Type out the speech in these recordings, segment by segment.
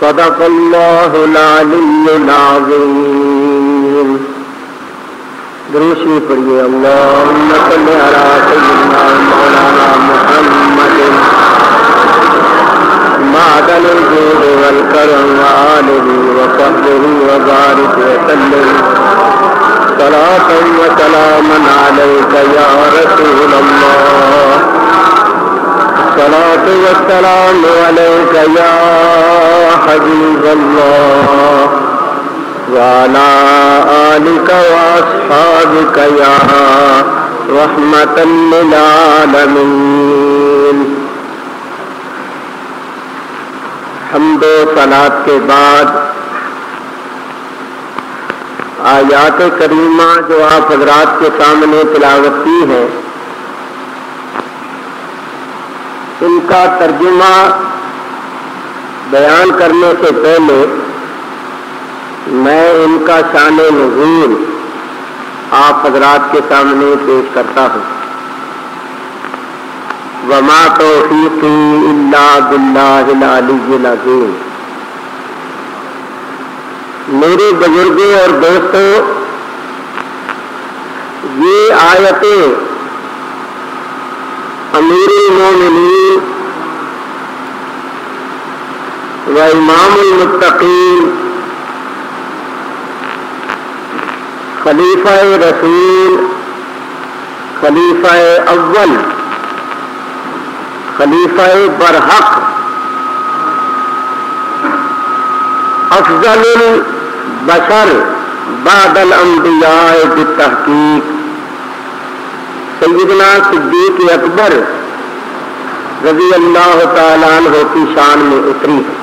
صدق اللہ العلی العظیم. درود شریف پڑھیے. اللہم صل علی سیدنا مولانا محمد معدن الجود والکرم وآلہ وصحبہ وبارک وسلم صلاۃ وسلاما علیک یا رسول اللہ. صلاۃ والسلام علیک یا حبیب اللہ وعلی آلک واصحابک یا رحمۃ للعالمین. حمد و صلاۃ کے بعد آیات کریمہ جو آپ حضرات کے سامنے تلاوت کی ہیں ان کا ترجمہ بیان کرنے سے پہلے میں ان کا شان نزول آپ حضرات کے سامنے پیش کرتا ہوں. وما توفیقی الا باللہ العلی العظیم. میرے بزرگوں اور دوستوں، یہ آیتیں امیر المومنین و امام المتقین خلیفہ رسول، خلیفہ اول، خلیفہ برحق، افضل البشر بعد الانبیاء بالتحقیق سیدنا صدیق اکبر رضی اللہ تعالیٰ عنہ کی شان میں اتری ہے.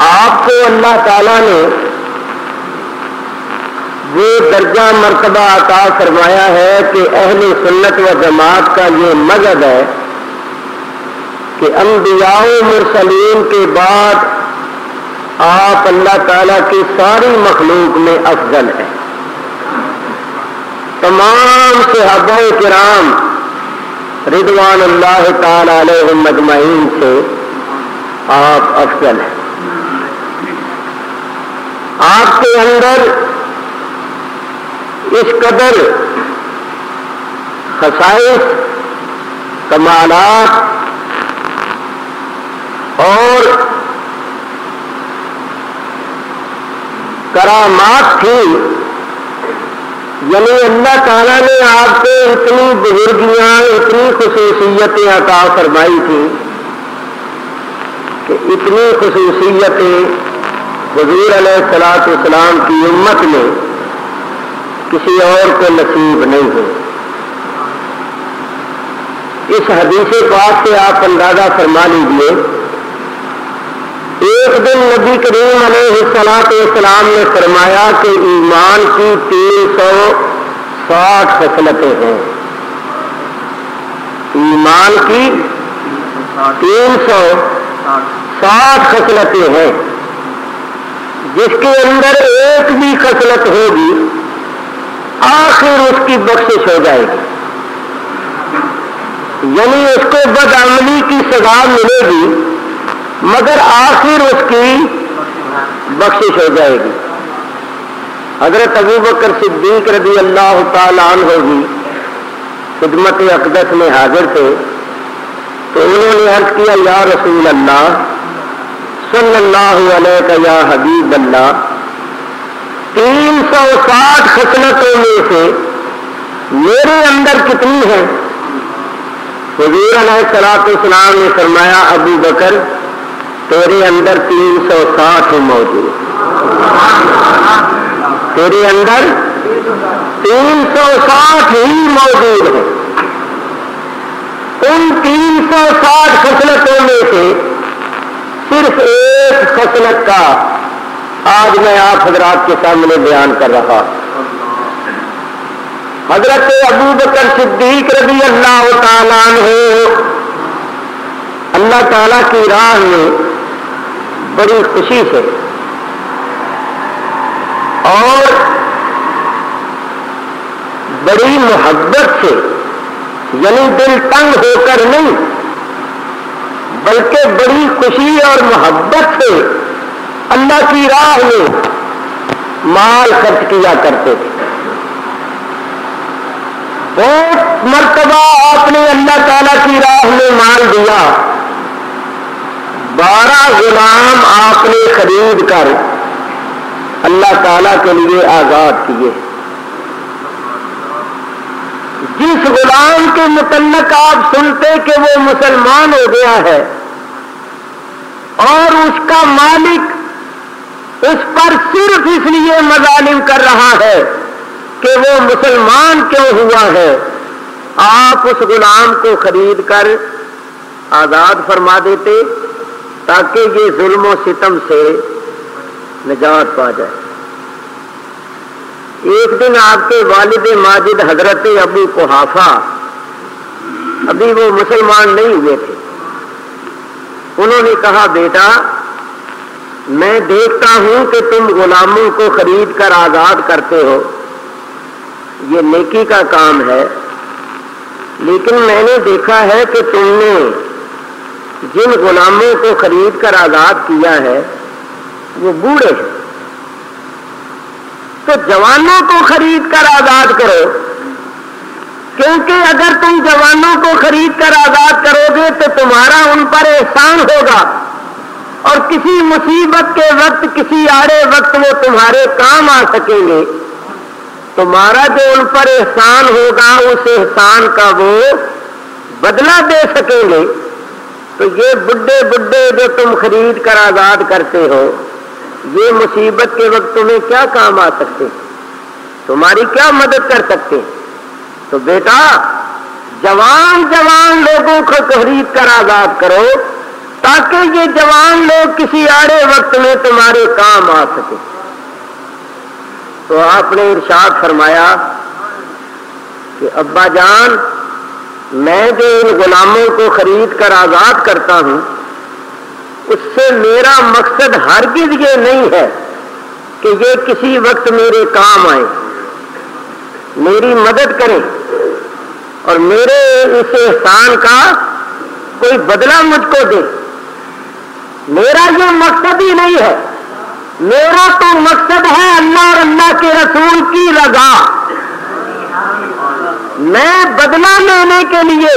آپ کو اللہ تعالیٰ نے وہ درجہ مرتبہ عطا فرمایا ہے کہ اہل سنت و جماعت کا یہ مذہب ہے کہ انبیاء و مرسلین کے بعد آپ اللہ تعالیٰ کی ساری مخلوق میں افضل ہیں. تمام صحابہ کرام رضوان اللہ تعالی علیہم اجمعین سے آپ افضل ہیں. آپ کے اندر اس قدر خصائص، کمالات اور کرامات تھی، یعنی اللہ تعالیٰ نے آپ کو اتنی بزرگیاں، اتنی خصوصیتیں عطا فرمائی تھی کہ اتنی خصوصیتیں حضور علیہ الصلوۃ والسلام کی امت میں کسی اور کو نصیب نہیں ہوئی. اس حدیث پاک سے آپ اندازہ فرما لیجئے. ایک دن نبی کریم علیہ الصلوۃ والسلام نے فرمایا کہ ایمان کی 360 خصلتیں ہیں. ایمان کی 360 خصلتیں ہیں، جس کے اندر ایک بھی خصلت ہوگی آخر اس کی بخشش ہو جائے گی. یعنی اس کو بدعملی کی سزا ملے گی مگر آخر اس کی بخشش ہو جائے گی. حضرت ابوبکر صدیق رضی اللہ تعالیٰ عنہ بھی خدمت اقدس میں حاضر تھے تو انہوں نے عرض کیا یا رسول اللہ صلی اللہ علیہ یا حبیب اللہ، 360 خصلتوں میں سے میرے اندر کتنی ہیں؟ حضور علیہ الصلوۃ والسلام نے فرمایا ابو بکر تیرے اندر 360 ہی موجود، تیرے اندر 360 ہی موجود ہیں. ان 360 خصلتوں میں سے صرف ایک خصلت کا آج میں آپ حضرات کے سامنے بیان کر رہا. حضرت ابو بکر صدیق رضی اللہ تعالیٰ عنہ اللہ تعالیٰ کی راہ میں بڑی خوشی سے اور بڑی محبت سے، یعنی دل تنگ ہو کر نہیں بلکہ بڑی خوشی اور محبت سے اللہ کی راہ میں مال خرچ کیا کرتے تھے. بہت مرتبہ آپ نے اللہ تعالیٰ کی راہ میں مال دیا. 12 غلام آپ نے خرید کر اللہ تعالیٰ کے لیے آزاد کیے. جس غلام کے متعلق آپ سنتے کہ وہ مسلمان ہو گیا ہے اور اس کا مالک اس پر صرف اس لیے مظالم کر رہا ہے کہ وہ مسلمان کیوں ہوا ہے، آپ اس غلام کو خرید کر آزاد فرما دیتے تاکہ یہ ظلم و ستم سے نجات پا جائے. ایک دن آپ کے والد ماجد حضرت ابو قحافہ، ابھی وہ مسلمان نہیں ہوئے تھے، انہوں نے کہا بیٹا میں دیکھتا ہوں کہ تم غلاموں کو خرید کر آزاد کرتے ہو، یہ نیکی کا کام ہے، لیکن میں نے دیکھا ہے کہ تم نے جن غلاموں کو خرید کر آزاد کیا ہے وہ بوڑھے ہیں، تو جوانوں کو خرید کر آزاد کرو، کیونکہ اگر تم جوانوں کو خرید کر آزاد کرو گے تو تمہارا ان پر احسان ہوگا اور کسی مصیبت کے وقت، کسی آڑے وقت وہ تمہارے کام آ سکیں گے. تمہارا جو ان پر احسان ہوگا اس احسان کا وہ بدلہ دے سکیں گے. تو یہ بڈھے بڈھے جو تم خرید کر آزاد کرتے ہو یہ مصیبت کے وقت تمہیں کیا کام آ سکتے، تمہاری کیا مدد کر سکتے. تو بیٹا جوان لوگوں کو خرید کر آزاد کرو تاکہ یہ جوان لوگ کسی آڑے وقت میں تمہارے کام آ سکے. تو آپ نے ارشاد فرمایا کہ ابا جان میں جو ان غلاموں کو خرید کر آزاد کرتا ہوں اس سے میرا مقصد ہرگز یہ نہیں ہے کہ یہ کسی وقت میرے کام آئے، میری مدد کریں اور میرے اس احسان کا کوئی بدلہ مجھ کو دے. میرا یہ مقصد ہی نہیں ہے. میرا تو مقصد ہے اللہ اور اللہ کے رسول کی رضا. میں بدلہ لینے کے لیے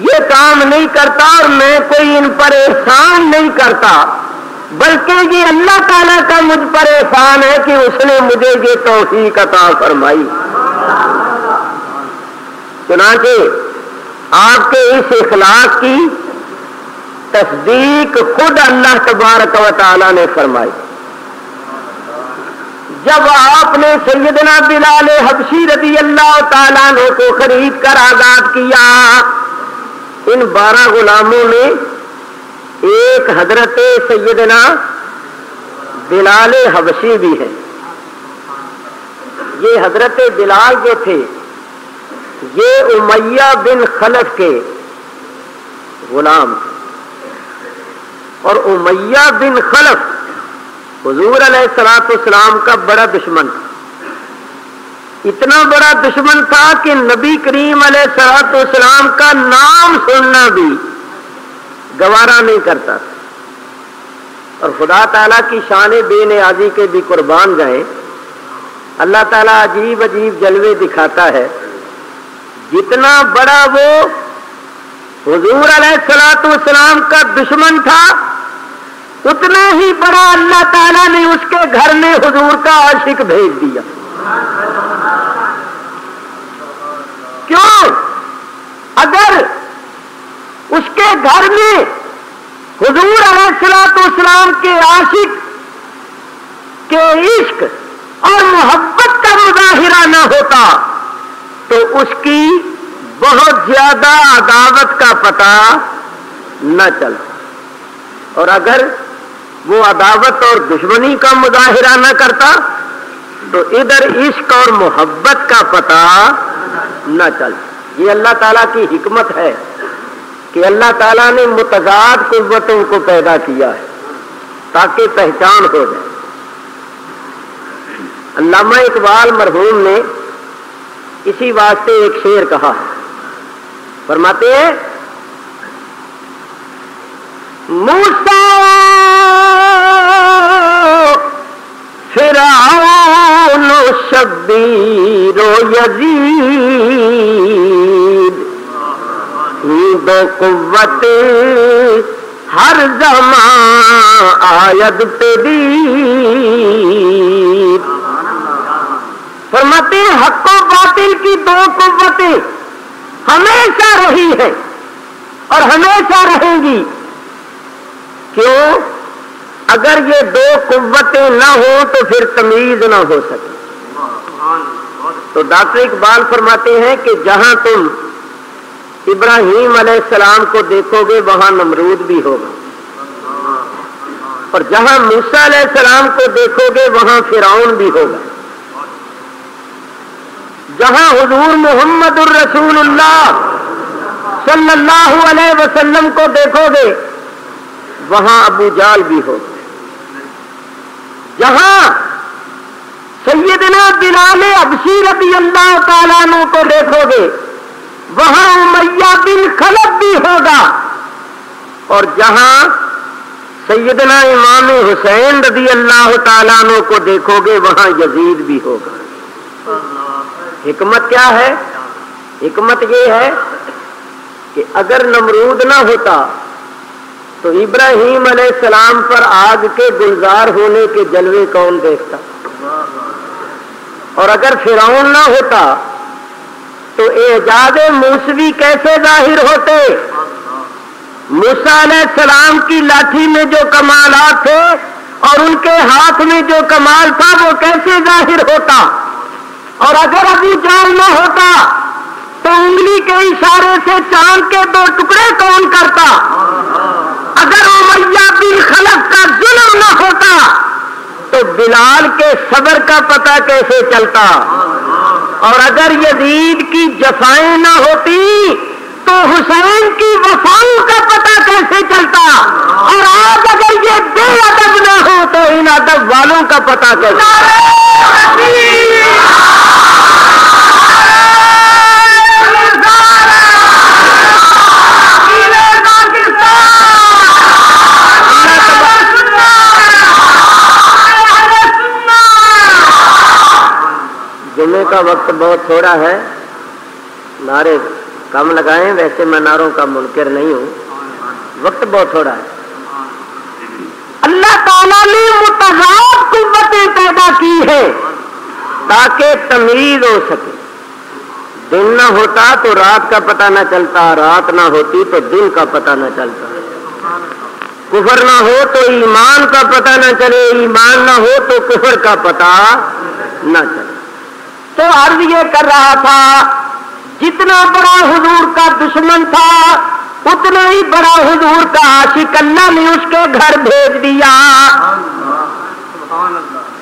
یہ کام نہیں کرتا اور میں کوئی ان پر احسان نہیں کرتا، بلکہ یہ اللہ تعالیٰ کا مجھ پر احسان ہے کہ اس نے مجھے یہ توفیق عطا فرمائی. چنانچہ آپ کے اس اخلاص کی تصدیق خود اللہ تبارک و تعالیٰ نے فرمائی. جب آپ نے سیدنا بلال حبشی رضی اللہ تعالیٰ عنہ کو خرید کر آزاد کیا، ان 12 غلاموں میں ایک حضرت سیدنا بلال حبشی بھی ہے. یہ حضرت بلال جو تھے یہ امیہ بن خلف کے غلام تھے، اور امیہ بن خلف حضور علیہ الصلوۃ والسلام کا بڑا دشمن تھا. اتنا بڑا دشمن تھا کہ نبی کریم علیہ الصلوۃ والسلام کا نام سننا بھی گوارا نہیں کرتا تھا. اور خدا تعالیٰ کی شان بے نیازی کے بھی قربان جائیں، اللہ تعالیٰ عجیب عجیب جلوے دکھاتا ہے. جتنا بڑا وہ حضور علیہ الصلوۃ والسلام کا دشمن تھا اتنا ہی بڑا اللہ تعالیٰ نے اس کے گھر میں حضور کا عاشق بھیج دیا. کیوں؟ اگر اس کے گھر میں حضور علیہ الصلوۃ والسلام کے عاشق کے عشق اور محبت کا مظاہرہ نہ ہوتا تو اس کی بہت زیادہ عداوت کا پتہ نہ چلتا، اور اگر وہ عداوت اور دشمنی کا مظاہرہ نہ کرتا تو ادھر عشق اور محبت کا پتہ نہ چلتا. یہ اللہ تعالیٰ کی حکمت ہے کہ اللہ تعالیٰ نے متضاد قوتوں کو پیدا کیا ہے تاکہ پہچان ہو جائے. علامہ اقبال مرحوم نے اسی واسطے ایک شعر کہا، فرماتے ہیں موسیٰ فرعون شبیر و یزید، دو قوت ہر زمان آید پہ دید۔ فرماتے ہیں حق و باطل کی دو قوتیں ہمیشہ رہی ہیں اور ہمیشہ رہیں گی۔ کیوں؟ اگر یہ دو قوتیں نہ ہوں تو پھر تمیز نہ ہو سکے۔ تو ڈاکٹر اقبال فرماتے ہیں کہ جہاں تم ابراہیم علیہ السلام کو دیکھو گے وہاں نمرود بھی ہوگا، اور جہاں موسیٰ علیہ السلام کو دیکھو گے وہاں فرعون بھی ہوگا، جہاں حضور محمد الرسول اللہ صلی اللہ علیہ وسلم کو دیکھو گے وہاں ابو جہل بھی ہوگا، جہاں سیدنا بلال حبشی رضی اللہ تعالیٰ عنہ کو دیکھو گے وہاں امیہ بن خلف بھی ہوگا، اور جہاں سیدنا امام حسین رضی اللہ تعالیٰ عنہ کو دیکھو گے وہاں یزید بھی ہوگا۔ حکمت کیا ہے؟ حکمت یہ ہے کہ اگر نمرود نہ ہوتا تو ابراہیم علیہ السلام پر آگ کے گلزار ہونے کے جلوے کون دیکھتا، اور اگر فرعون نہ ہوتا تو اعجاز موسوی کیسے ظاہر ہوتے؟ موسیٰ علیہ السلام کی لاٹھی میں جو کمالات تھے اور ان کے ہاتھ میں جو کمال تھا وہ کیسے ظاہر ہوتا؟ اور اگر ابو جہل نہ ہوتا تو انگلی کے اشارے سے چاند کے دو ٹکڑے کون کرتا؟ اگر امیہ بن خلف کا ظلم نہ ہوتا تو بلال کے صبر کا پتہ کیسے چلتا؟ اور اگر یزید کی جفائیں نہ ہوتی تو حسین کی وفاؤں کا پتہ کیسے چلتا؟ اور آج اگر یہ بے ادب نہ ہو تو ان ادب والوں کا پتہ کیسے؟ جمعے کا وقت بہت تھوڑا ہے، نعرے کم لگائیں، ویسے میں نعروں کا منکر نہیں ہوں، وقت بہت تھوڑا ہے۔ اللہ تعالیٰ نے متضاد قوتیں پیدا کی ہیں تاکہ تمیز ہو سکے۔ دن نہ ہوتا تو رات کا پتہ نہ چلتا، رات نہ ہوتی تو دن کا پتہ نہ چلتا، کفر نہ ہو تو ایمان کا پتہ نہ چلے، ایمان نہ ہو تو کفر کا پتہ نہ چلے۔ تو عرض یہ کر رہا تھا جتنا بڑا حضور کا دشمن تھا اتنا ہی بڑا حضور کا عاشق اللہ نے اس کے گھر بھیج دیا۔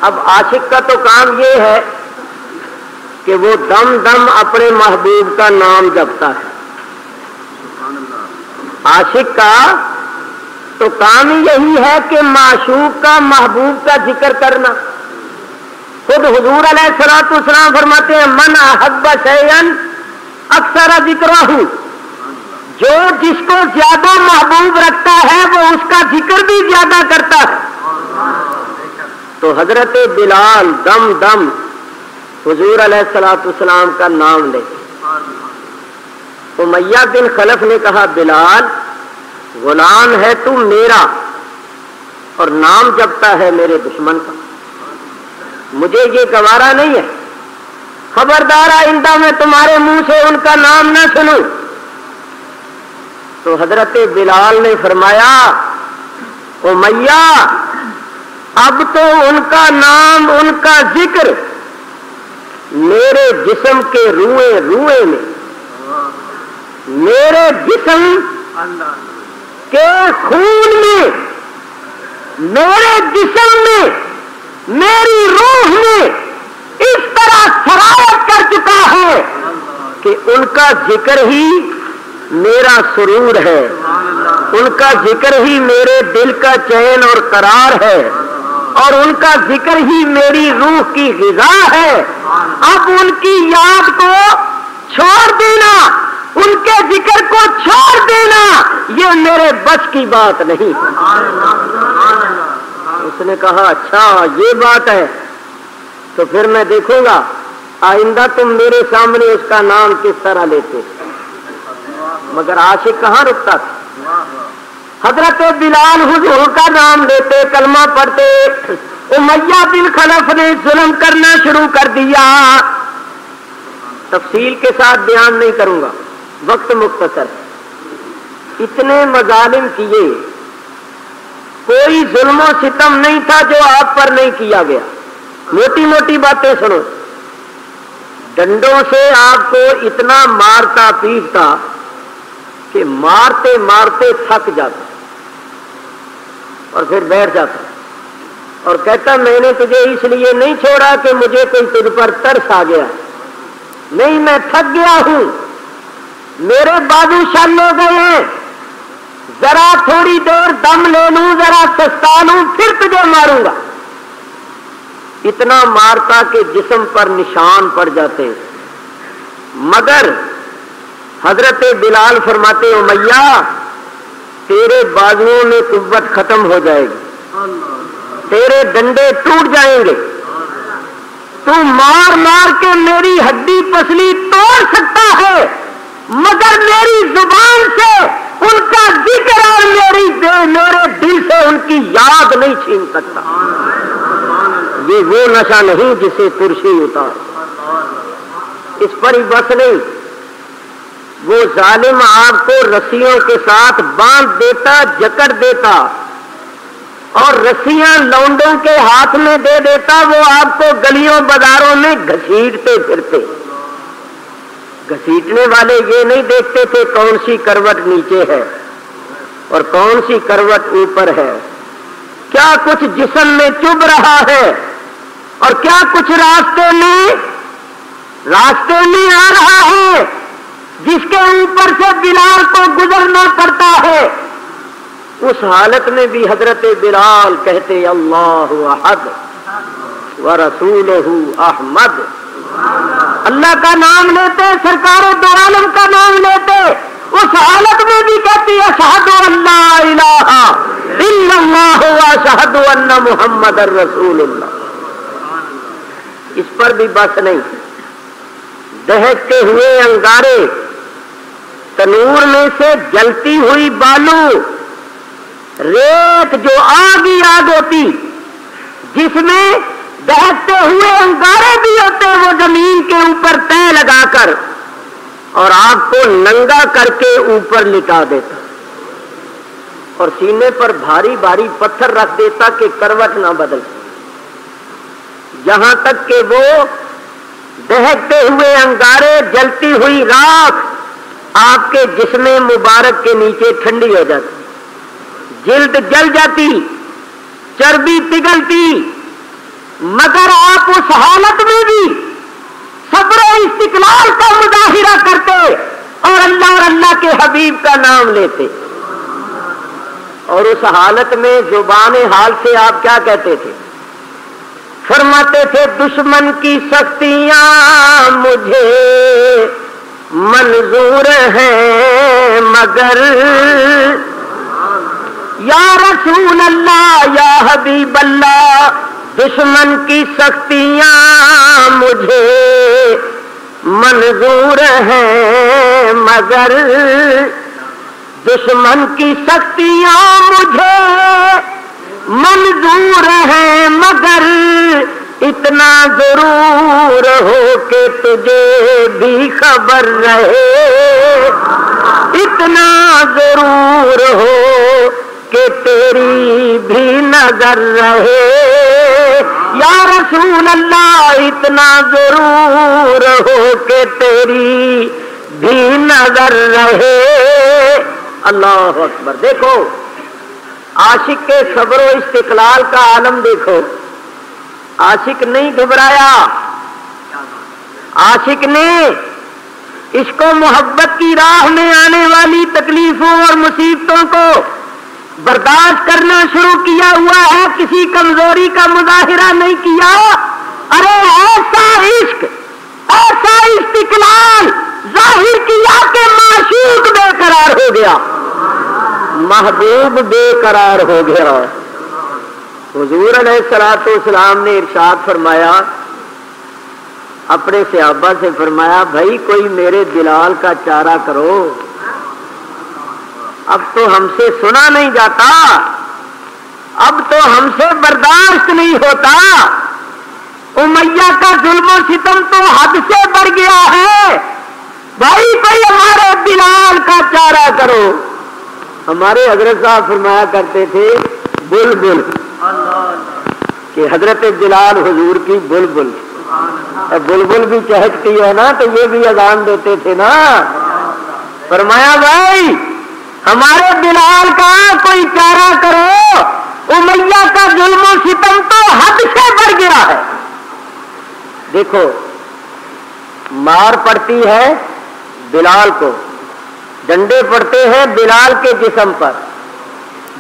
اب عاشق کا تو کام یہ ہے کہ وہ دم دم اپنے محبوب کا نام جپتا ہے، عاشق کا تو کام ہی یہی ہے کہ معشوق کا محبوب کا ذکر کرنا۔ خود حضور علیہ الصلوۃ والسلام فرماتے ہیں من احب شیئا اکثر ذکرہ، جو جس کو زیادہ محبوب رکھتا ہے وہ اس کا ذکر بھی زیادہ کرتا ہے۔ تو حضرت بلال دم دم حضور علیہ الصلوۃ والسلام کا نام لے۔ امیہ بن خلف نے کہا بلال غلام ہے تو میرا اور نام جپتا ہے میرے دشمن کا، مجھے یہ گوارا نہیں ہے، خبردار آئندہ میں تمہارے منہ سے ان کا نام نہ سنوں۔ تو حضرت بلال نے فرمایا امیہ اب تو ان کا نام ان کا ذکر میرے جسم کے روئے روئے میں، میرے جسم کے خون میں، میرے جسم میں، میری روح میں اس طرح سرایت کر چکا ہے کہ ان کا ذکر ہی میرا سرور ہے، ان کا ذکر ہی میرے دل کا چین اور قرار ہے، اور ان کا ذکر ہی میری روح کی غذا ہے۔ اب ان کی یاد کو چھوڑ دینا، ان کے ذکر کو چھوڑ دینا یہ میرے بس کی بات نہیں۔ اس نے کہا اچھا یہ بات ہے تو پھر میں دیکھوں گا آئندہ تم میرے سامنے اس کا نام کس طرح لیتے۔ مگر عاشق کہاں رکتا تھا، حضرت بلال حضور کا نام لیتے، کلمہ پڑھتے، امیہ بن خلف نے ظلم کرنا شروع کر دیا۔ تفصیل کے ساتھ بیان نہیں کروں گا، وقت مختصر، اتنے مظالم کیے، کوئی ظلم و ستم نہیں تھا جو آپ پر نہیں کیا گیا۔ موٹی موٹی باتیں سنو، ڈنڈوں سے آپ کو اتنا مارتا پیٹتا کہ مارتے مارتے تھک جاتا اور پھر بیٹھ جاتا اور کہتا میں نے تجھے اس لیے نہیں چھوڑا کہ مجھے کوئی تجھ پر ترس آ گیا، نہیں میں تھک گیا ہوں، میرے بازو شل ہو گئے ہیں، ذرا تھوڑی دیر دم لے لوں، ذرا سستا لوں، پھر تجھے ماروں گا۔ اتنا مارتا کہ جسم پر نشان پڑ جاتے، مگر حضرت بلال فرماتے امیہ تیرے بازوؤں میں قوت ختم ہو جائے گی، تیرے ڈنڈے ٹوٹ جائیں گے، تو مار مار کے میری ہڈی پسلی توڑ سکتا ہے مگر میری زبان سے ان کا ذکر اور میرے دل سے ان کی یاد نہیں چھین سکتا۔ یہ وہ نشہ نہیں جسے ترشی اتار، اس پر ہی بس نہیں، وہ ظالم آپ کو رسیوں کے ساتھ باندھ دیتا، جکڑ دیتا اور رسیاں لونڈوں کے ہاتھ میں دے دیتا، وہ آپ کو گلیوں بازاروں میں گھسیٹتے پھرتے۔ گھسیٹنے والے یہ نہیں دیکھتے تھے کون سی کروٹ نیچے ہے اور کون سی کروٹ اوپر ہے، کیا کچھ جسم میں چبھ رہا ہے اور کیا کچھ راستے میں آ رہا ہے جس کے اوپر سے بلال کو گزرنا پڑتا ہے۔ اس حالت میں بھی حضرت بلال کہتے اللہ احد ورسولہ احمد، اللہ کا نام لیتے، سرکار دو عالم کا نام لیتے، اس حالت میں بھی کہتی اشہد ان لا الہ الا اللہ واشہد ان محمد رسول اللہ۔ اس پر بھی بس نہیں، دہکتے ہوئے انگارے، تنور میں سے جلتی ہوئی بالو، ریت جو آگ ہی آگ ہوتی، جس میں دہکتے ہوئے انگارے بھی ہوتے، وہ زمین کے اوپر تہ لگا کر اور آپ کو ننگا کر کے اوپر لٹا دیتا اور سینے پر بھاری بھاری پتھر رکھ دیتا کہ کروٹ نہ بدل، یہاں تک کہ وہ دہکتے ہوئے انگارے، جلتی ہوئی راکھ آپ کے جسم مبارک کے نیچے ٹھنڈی ہو جاتی، جلد جل جاتی، چربی پگھلتی، مگر آپ اس حالت میں بھی صبر و استقلال کا مظاہرہ کرتے اور اللہ کے حبیب کا نام لیتے۔ اور اس حالت میں زبان حال سے آپ کیا کہتے تھے؟ فرماتے تھے دشمن کی سختیاں مجھے منظور ہیں مگر یا رسول اللہ یا حبیب اللہ، دشمن کی سختیاں مجھے منظور ہیں مگر، دشمن کی سختیاں مجھے منظور ہیں مگر، اتنا ضرور ہو کہ تجھے بھی خبر رہے، اتنا ضرور ہو کہ تیری بھی نظر رہے، یا رسول اللہ اتنا ضرور ہو کہ تیری بھی نظر رہے۔ اللہ اکبر! دیکھو عاشق کے صبر و استقلال کا عالم دیکھو، عاشق نہیں گھبرایا، عاشق نے عشق و محبت کی راہ میں آنے والی تکلیفوں اور مصیبتوں کو برداشت کرنا شروع کیا ہوا ہے، کسی کمزوری کا مظاہرہ نہیں کیا۔ ارے ایسا عشق، ایسا استقلال ظاہر کیا کہ معشوق بے قرار ہو گیا، محبوب بے قرار ہو گیا۔ حضور علیہ الصلوۃ والسلام نے ارشاد فرمایا، اپنے صحابہ سے فرمایا، بھائی کوئی میرے بلال کا چارہ کرو، اب تو ہم سے سنا نہیں جاتا، اب تو ہم سے برداشت نہیں ہوتا، امیہ کا ظلم و ستم تو حد سے بڑھ گیا ہے، بھائی کوئی ہمارے بلال کا چارہ کرو۔ ہمارے حضرت صاحب فرمایا کرتے تھے بلبل، کہ حضرت بلال حضور کی بلبل، بلبل بھی چہکتی ہے نا، تو یہ بھی اذان دیتے تھے نا۔ فرمایا بھائی ہمارے بلال کا کوئی چارہ کرو، امیہ کا ظلم و ستم تو حد سے بڑھ گیا ہے۔ دیکھو مار پڑتی ہے بلال کو، ڈنڈے پڑتے ہیں بلال کے جسم پر،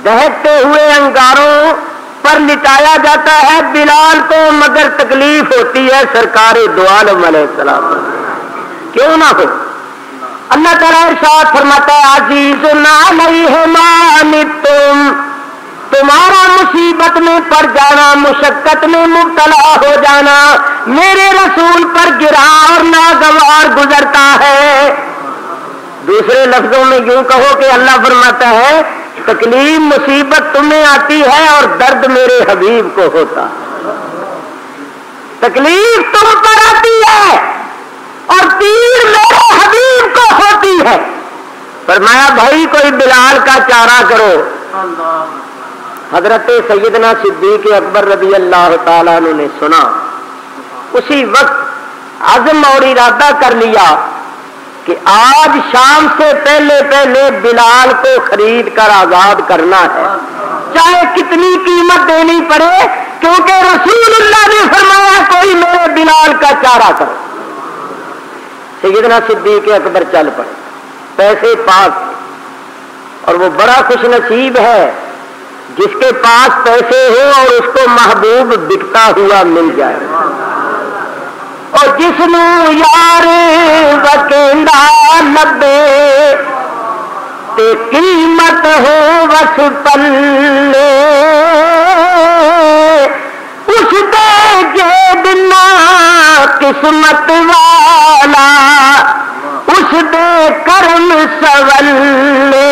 دہتے ہوئے انگاروں پر لٹایا جاتا ہے بلال کو، مگر تکلیف ہوتی ہے سرکار دو عالم علیہ السلام، کیوں نہ ہو۔ اللہ تعالیٰ ارشاد فرماتا ہے عزیز علیہ ما عنتم، تمہارا مصیبت میں پڑ جانا، مشقت میں مبتلا ہو جانا میرے رسول پر گرا اور ناگوار گزرتا ہے۔ دوسرے لفظوں میں یوں کہو کہ اللہ فرماتا ہے تکلیف مصیبت تمہیں آتی ہے اور درد میرے حبیب کو ہوتا، تکلیف تم پر آتی ہے اور پیر میرے حبیب کو ہوتی ہے۔ فرمایا بھائی کوئی بلال کا چارہ کرو۔ حضرت سیدنا صدیق اکبر رضی اللہ تعالیٰ عنہ نے سنا، اسی وقت عزم اور ارادہ کر لیا کہ آج شام سے پہلے پہلے بلال کو خرید کر آزاد کرنا ہے، چاہے کتنی قیمت دینی پڑے، کیونکہ رسول اللہ نے فرمایا کوئی میرے بلال کا چارہ کرو۔ سیدنا صدیق اکبر چل پڑے، پیسے پاس، اور وہ بڑا خوش نصیب ہے جس کے پاس پیسے ہو اور اس کو محبوب بکتا ہوا مل جائے، اور جس نو یار وکیلا لبے تے قیمت ہو وس پلے، اس دے جیب نہ قسمت والا، اس دے کرم سولے۔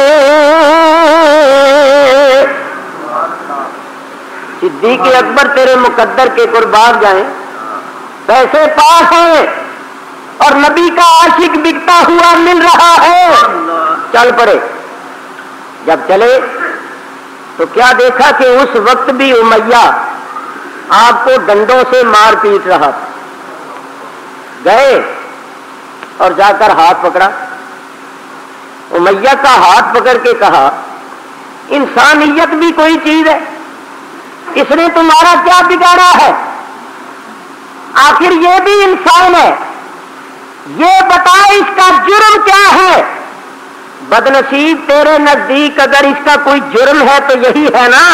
صدیق اکبر تیرے مقدر کے قربان جائیں، پیسے پاس ہیں اور نبی کا عاشق بکتا ہوا مل رہا ہے، چل پڑے۔ جب چلے تو کیا دیکھا کہ اس وقت بھی امیہ آپ کو ڈنڈوں سے مار پیٹ رہا تھا۔ گئے اور جا کر ہاتھ پکڑا، امیہ کا ہاتھ پکڑ کے کہا انسانیت بھی کوئی چیز ہے، اس نے تمہارا کیا بگاڑا ہے؟ آخر یہ بھی انسان ہے، یہ بتا اس کا جرم کیا ہے؟ بدنصیب تیرے نزدیک اگر اس کا کوئی جرم ہے تو یہی ہے نا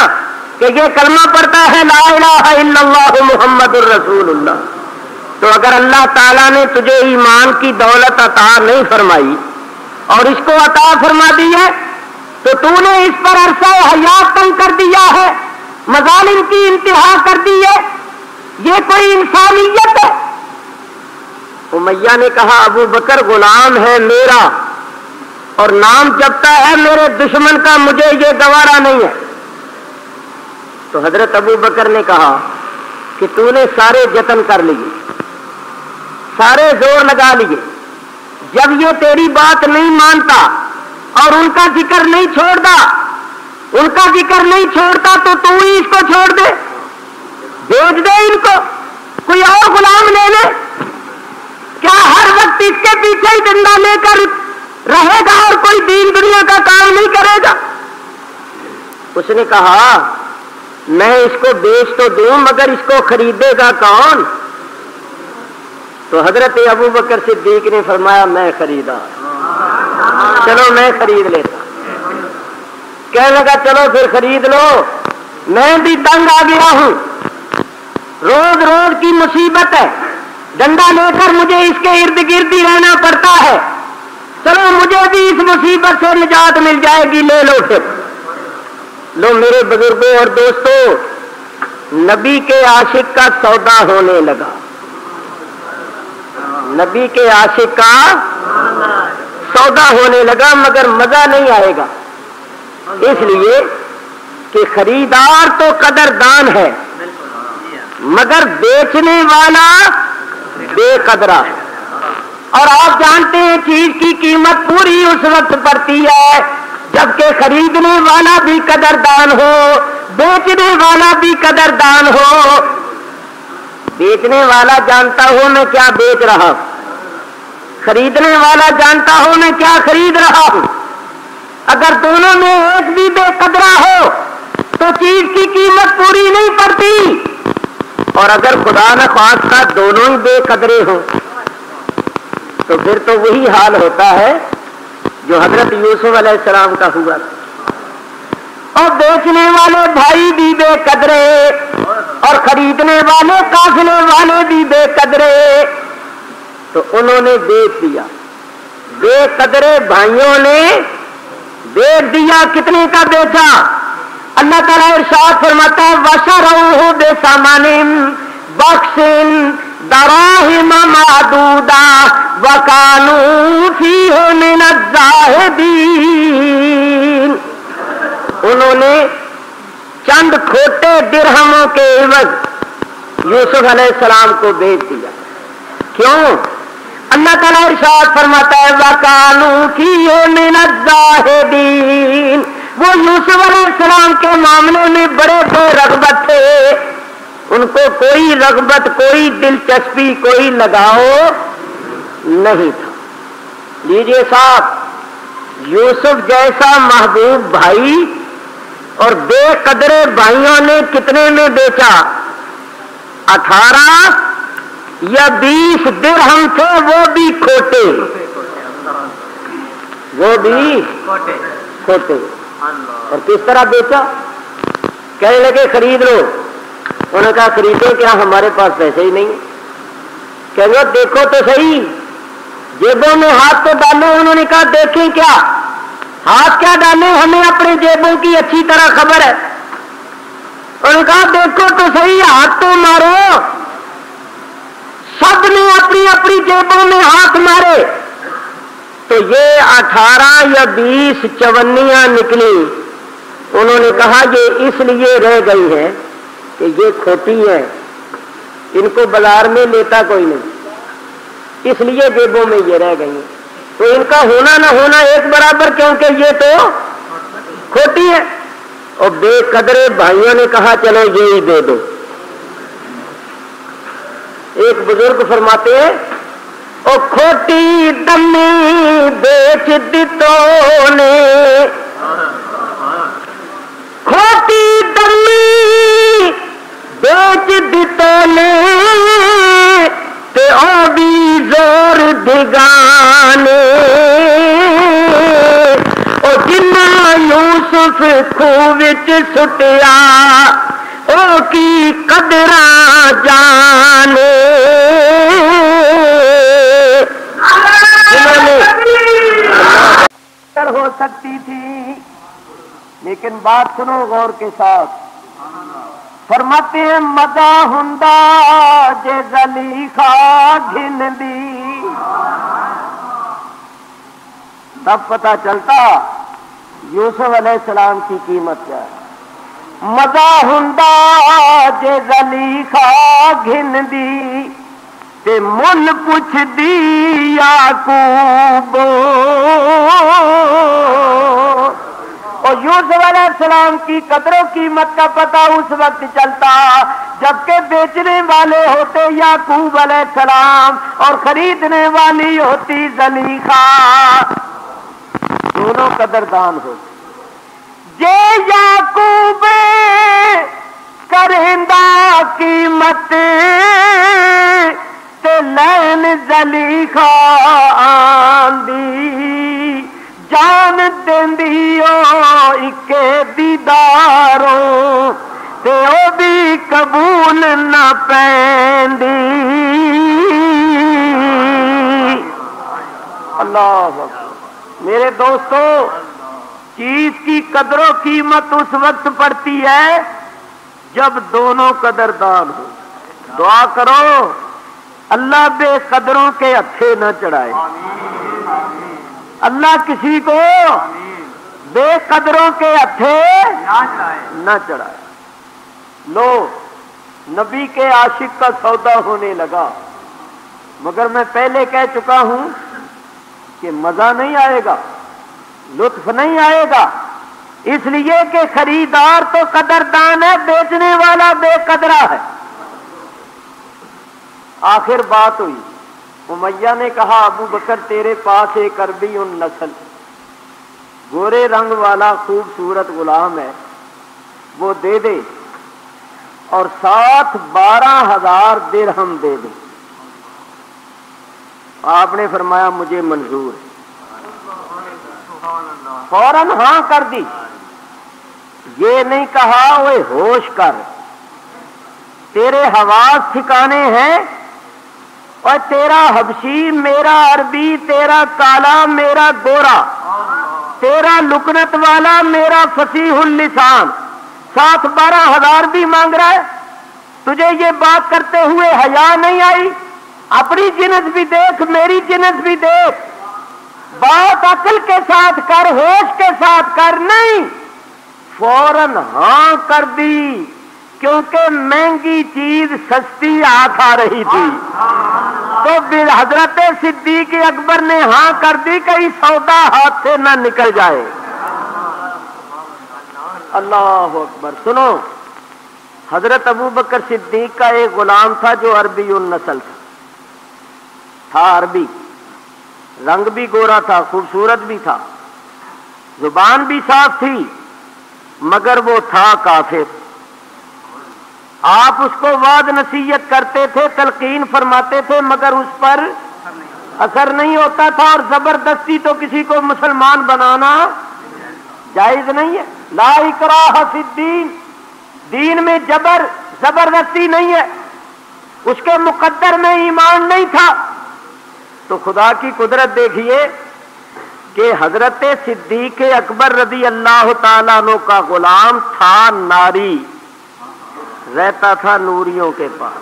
کہ یہ کلمہ پڑھتا ہے لا الہ الا اللہ محمد الرسول اللہ۔ تو اگر اللہ تعالیٰ نے تجھے ایمان کی دولت عطا نہیں فرمائی اور اس کو عطا فرما دی ہے تو تو نے اس پر عرصہ حیات تنگ کر دیا ہے، مظالم کی انتہا کر دی ہے، یہ کوئی انسانیت ہے؟ امیہ نے کہا ابو بکر غلام ہے میرا اور نام جپتا ہے میرے دشمن کا، مجھے یہ گوارا نہیں ہے۔ تو حضرت ابو بکر نے کہا کہ تو نے سارے جتن کر لیے، سارے زور لگا لیے، جب یہ تیری بات نہیں مانتا اور ان کا ذکر نہیں چھوڑتا، ان کا ذکر نہیں چھوڑتا تو ہی اس کو چھوڑ دے، بھیج دے ان کو، کوئی اور غلام لے لے۔ کیا ہر وقت اس کے پیچھے ہی ڈنڈا لے کر رہے گا اور کوئی دین دنیا کا کام نہیں کرے گا؟ اس نے کہا میں اس کو بیچ تو دوں مگر اس کو خریدے گا کون؟ تو حضرت ابو بکر صدیق نے فرمایا میں خریدا، چلو میں خرید لیتا۔ کہنے لگا چلو پھر خرید لو، میں بھی تنگ آ گیا ہوں، روز روز کی مصیبت ہے، ڈنڈا لے کر مجھے اس کے ارد گرد ہی رہنا پڑتا ہے، چلو مجھے بھی اس مصیبت سے نجات مل جائے گی، لے لو پھر۔ لو میرے بزرگوں اور دوستوں، نبی کے عاشق کا سودا ہونے لگا، نبی کے عاشق کا سودا ہونے لگا، مگر مزہ نہیں آئے گا، اس لیے کہ خریدار تو قدردان ہے مگر بیچنے والا بے قدرہ ہے۔ اور آپ جانتے ہیں چیز کی قیمت پوری اس وقت پڑتی ہے جبکہ خریدنے والا بھی قدردان ہو، بیچنے والا بھی قدردان ہو۔ بیچنے والا جانتا ہو میں کیا بیچ رہا ہوں، خریدنے والا جانتا ہو میں کیا خرید رہا ہوں۔ اگر دونوں میں ایک بھی بے قدرہ ہو تو چیز کی قیمت پوری نہیں پڑتی، اور اگر خدا نہ خواستہ دونوں ہی بے قدرے ہوں تو پھر تو وہی حال ہوتا ہے جو حضرت یوسف علیہ السلام کا ہوا، اور بیچنے والے بھائی بھی بے قدرے اور خریدنے والے قافلے والے بھی بے قدرے، تو انہوں نے بیچ دیا۔ بے قدرے بھائیوں نے بیچ دیا، کتنے کا بیچا؟ اللہ تعالیٰ ارشاد فرماتا ہے وَشَرَوْهُ بِثَمَنٍ بَخْسٍ دَرَاهِمَ مَعْدُودَةٍ وَكَانُوا فِيهِ مِنَ الزَّاهِدِينَ۔ انہوں نے چند کھوٹے درہموں کے عوض یوسف علیہ السلام کو بیچ دیا۔ کیوں؟ اللہ تعالیٰ ارشاد فرماتا ہے وَكَانُوا فِيهِ مِنَ الزَّاهِدِينَ، وہ یوسف علیہ السلام کے معاملے میں بڑے بے رغبت تھے، ان کو کوئی رغبت، کوئی دلچسپی، کوئی لگاؤ نہیں تھا۔ لیجیے صاحب، یوسف جیسا محبوب بھائی اور بے قدرے بھائیوں نے کتنے میں بیچا؟ 18 یا 20 درہم تھے، وہ بھی کھوٹے، وہ بھی کھوٹے۔ اور کس طرح بیچا؟ کہنے لگے خرید لو، انہوں نے کہا خریدے کیا، ہمارے پاس پیسے ہی نہیں۔ کہیں گے دیکھو تو صحیح، جیبوں میں ہاتھ تو ڈالو۔ انہوں نے کہا دیکھیں کیا، ہاتھ کیا ڈالیں، ہمیں اپنے جیبوں کی اچھی طرح خبر ہے۔ انہوں نے کہا دیکھو تو صحیح، ہاتھ تو مارو۔ سب نے اپنی اپنی جیبوں میں ہاتھ مارے تو یہ 18 یا 20 چونیاں نکلی۔ انہوں نے کہا یہ اس لیے رہ گئی ہے کہ یہ کھوٹی ہے، ان کو بازار میں لیتا کوئی نہیں، اس لیے جیبوں میں یہ رہ گئی ہیں، تو ان کا ہونا نہ ہونا ایک برابر، کیونکہ یہ تو کھوٹی ہے۔ اور بے قدرے بھائیوں نے کہا چلو یہ ہی دے دو۔ ایک بزرگ فرماتے ہیں او کھوٹی دمی بیچ دتو نے، کھوٹی دمی بیچ دتو نے تے او بھی زور دگانے، او جنہ یوسف کھوہ وچ سٹیا او کی قدراں جانے۔ ہو سکتی تھی، لیکن بات سنو غور کے ساتھ، فرماتے ہیں مزہ ہندا جے زلیخا گھن دی، تب پتہ چلتا یوسف علیہ السلام کی قیمت کیا ہے۔ مزہ ہندا جے زلیخا گھن دی تے من پوچھ دی یعقوب، اور یوسف علیہ السلام کی قدر و قیمت کا پتہ اس وقت چلتا جبکہ بیچنے والے ہوتے یعقوب علیہ السلام اور خریدنے والی ہوتی زلیخا، دونوں قدردان ہوتے۔ جے یعقوب کریندا قیمت تے لین زلیخا آندی، جان دیندیو اکے دیداروں تے او بھی قبول نہ پیندی۔ اللہ اکبر۔ میرے دوستو، چیز کی قدر و قیمت اس وقت پڑتی ہے جب دونوں قدردان ہو. دعا کرو اللہ بے قدروں کے ہتھے نہ چڑھائے، اللہ کسی کو بے قدروں کے ہتھے نہ چڑھائے. لو نبی کے عاشق کا سودا ہونے لگا، مگر میں پہلے کہہ چکا ہوں کہ مزہ نہیں آئے گا، لطف نہیں آئے گا، اس لیے کہ خریدار تو قدردان ہے، بیچنے والا بے قدرہ ہے. آخر بات ہوئی، امیہ نے کہا ابو بکر تیرے پاس ایک عربی النسل گورے رنگ والا خوبصورت غلام ہے، وہ دے دے اور ساتھ 12,000 درہم دے دے. آپ نے فرمایا مجھے منظور ہے. فوراً ہاں کر دی. یہ نہیں کہا اوے ہوش کر، تیرے حواس ٹھکانے ہیں، اور تیرا حبشی میرا عربی، تیرا کالا میرا گورا، تیرا لکنت والا میرا فصیح اللسان، ساتھ 12,000 بھی مانگ رہا ہے. تجھے یہ بات کرتے ہوئے حیا نہیں آئی؟ اپنی جنس بھی دیکھ، میری جنس بھی دیکھ. بات عقل کے ساتھ کر، ہوش کے ساتھ کر. نہیں، فوراً ہاں کر دی، کیونکہ مہنگی چیز سستی ہاتھ آ رہی تھی. تو حضرت صدیق اکبر نے ہاں کر دی کہ سودا ہاتھ سے نہ نکل جائے. اللہ اکبر. سنو، حضرت ابو بکر صدیق کا ایک غلام تھا جو عربی النسل تھا عربی، رنگ بھی گورا تھا، خوبصورت بھی تھا، زبان بھی صاف تھی، مگر وہ تھا کافر. آپ اس کو وعظ نصیحت کرتے تھے، تلقین فرماتے تھے، مگر اس پر اثر نہیں ہوتا تھا. اور زبردستی تو کسی کو مسلمان بنانا جائز نہیں ہے. لا اکراہ فی الدین، دین میں زبردستی نہیں ہے. اس کے مقدر میں ایمان نہیں تھا. تو خدا کی قدرت دیکھیے کہ حضرت صدیق اکبر رضی اللہ تعالیٰ عنہ کا غلام تھا ناری، رہتا تھا نوریوں کے پاس.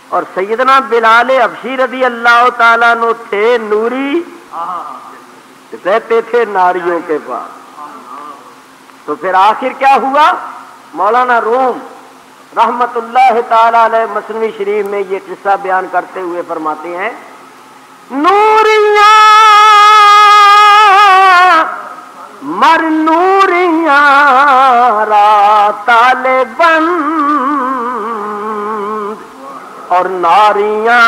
اور سیدنا بلال حبشی رضی اللہ تعالیٰ عنہ تھے نوری، رہتے تھے ناریوں کے پاس. تو پھر آخر کیا ہوا؟ مولانا روم رحمت اللہ تعالی علیہ مثنوی شریف میں یہ قصہ بیان کرتے ہوئے فرماتے ہیں، نوریاں مر نوریاں را طالبن اور ناریاں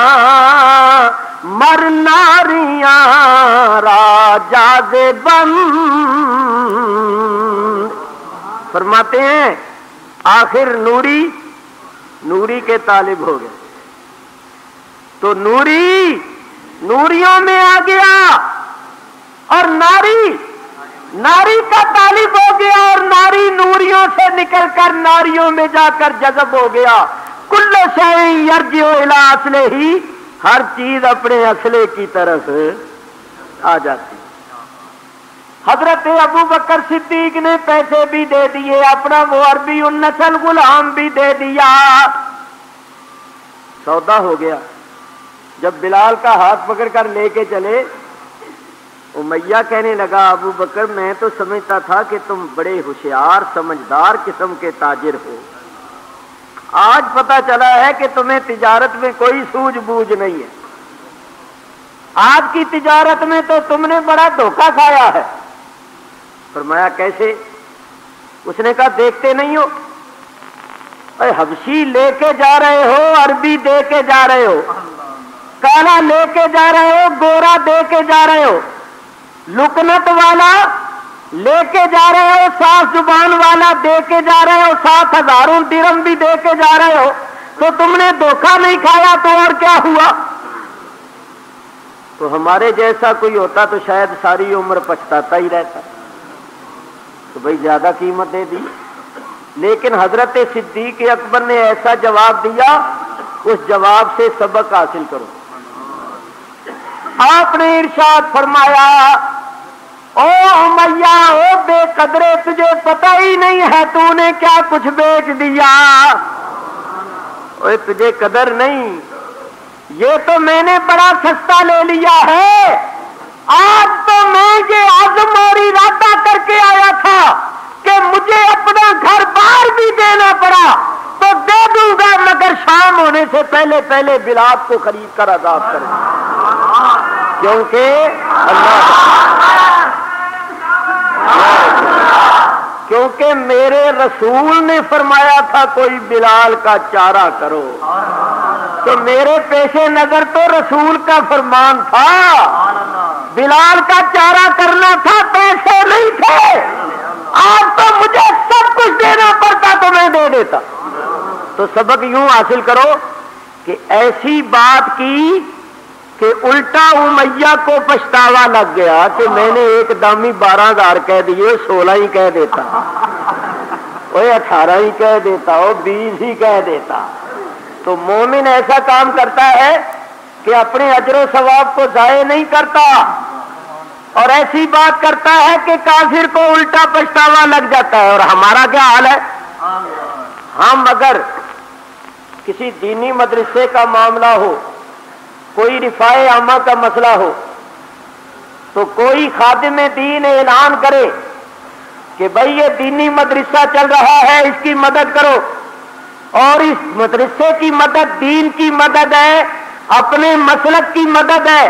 مر ناریاں را جاذبن. فرماتے ہیں آخر نوری کے طالب ہو گئے. تو نوریوں میں آ گیا اور ناری کا طالب ہو گیا، اور ناری نوریوں سے نکل کر ناریوں میں جا کر جذب ہو گیا. کل شیء یرجع الی اصلہ، ہر چیز اپنے اصلے کی طرف آ جاتی. حضرت ابو بکر صدیق نے پیسے بھی دے دیے، اپنا وہ عربی النسل غلام بھی دے دیا. سودا ہو گیا. جب بلال کا ہاتھ پکڑ کر لے کے چلے، امیہ کہنے لگا ابو بکر میں تو سمجھتا تھا کہ تم بڑے ہوشیار سمجھدار قسم کے تاجر ہو، آج پتہ چلا ہے کہ تمہیں تجارت میں کوئی سوجھ بوجھ نہیں ہے. آج کی تجارت میں تو تم نے بڑا دھوکہ کھایا ہے. فرمایا کیسے؟ اس نے کہا دیکھتے نہیں ہو، اے حبشی لے کے جا رہے ہو، عربی دے کے جا رہے ہو، کالا لے کے جا رہے ہو، گورا دے کے جا رہے ہو، لکنت والا لے کے جا رہے ہو، صاف زبان والا دے کے جا رہے ہو، 7,000 درہم بھی دے کے جا رہے ہو. تو تم نے دھوکہ نہیں کھایا تو اور کیا ہوا؟ تو ہمارے جیسا کوئی ہوتا تو شاید ساری عمر پچھتاتا ہی رہتا تو بھائی زیادہ قیمت دے دی. لیکن حضرت صدیق اکبر نے ایسا جواب دیا، اس جواب سے سبق حاصل کرو. آپ نے ارشاد فرمایا او امیہ او بے قدرے تجھے پتہ ہی نہیں ہے تو نے کیا کچھ بیچ دیا. اوے تجھے قدر نہیں، یہ تو میں نے بڑا سستا لے لیا ہے. آج تو میں یہ عزم اور ارادہ کر کے آیا تھا کہ مجھے اپنا گھر بار بھی دینا پڑا تو دے دوں گا، مگر شام ہونے سے پہلے پہلے بلال کو خرید کر آزاد کریں، کیونکہ میرے رسول نے فرمایا تھا کوئی بلال کا چارہ کرو، کہ میرے پیش نظر تو رسول کا فرمان تھا، بلال کا چارہ کرنا تھا، پیسے نہیں تھے. آج تو مجھے سب کچھ دینا پڑتا تو میں دے دیتا. تو سبق یوں حاصل کرو کہ ایسی بات کی کہ الٹا امیہ کو پچھتاوا لگ گیا کہ میں نے ایک دامی 12,000 کہہ دیے، 16 ہی کہہ دیتا، وہ 18 ہی کہہ دیتا، وہ 20 ہی کہہ دیتا. تو مومن ایسا کام کرتا ہے کہ اپنے اجر و ثواب کو ضائع نہیں کرتا، اور ایسی بات کرتا ہے کہ کافر کو الٹا پچھتاوا لگ جاتا ہے. اور ہمارا کیا حال ہے؟ ہم اگر کسی دینی مدرسے کا معاملہ ہو، کوئی رفاع عامہ کا مسئلہ ہو، تو کوئی خادم دین اعلان کرے کہ بھائی یہ دینی مدرسہ چل رہا ہے، اس کی مدد کرو، اور اس مدرسے کی مدد دین کی مدد ہے، اپنے مسلک کی مدد ہے،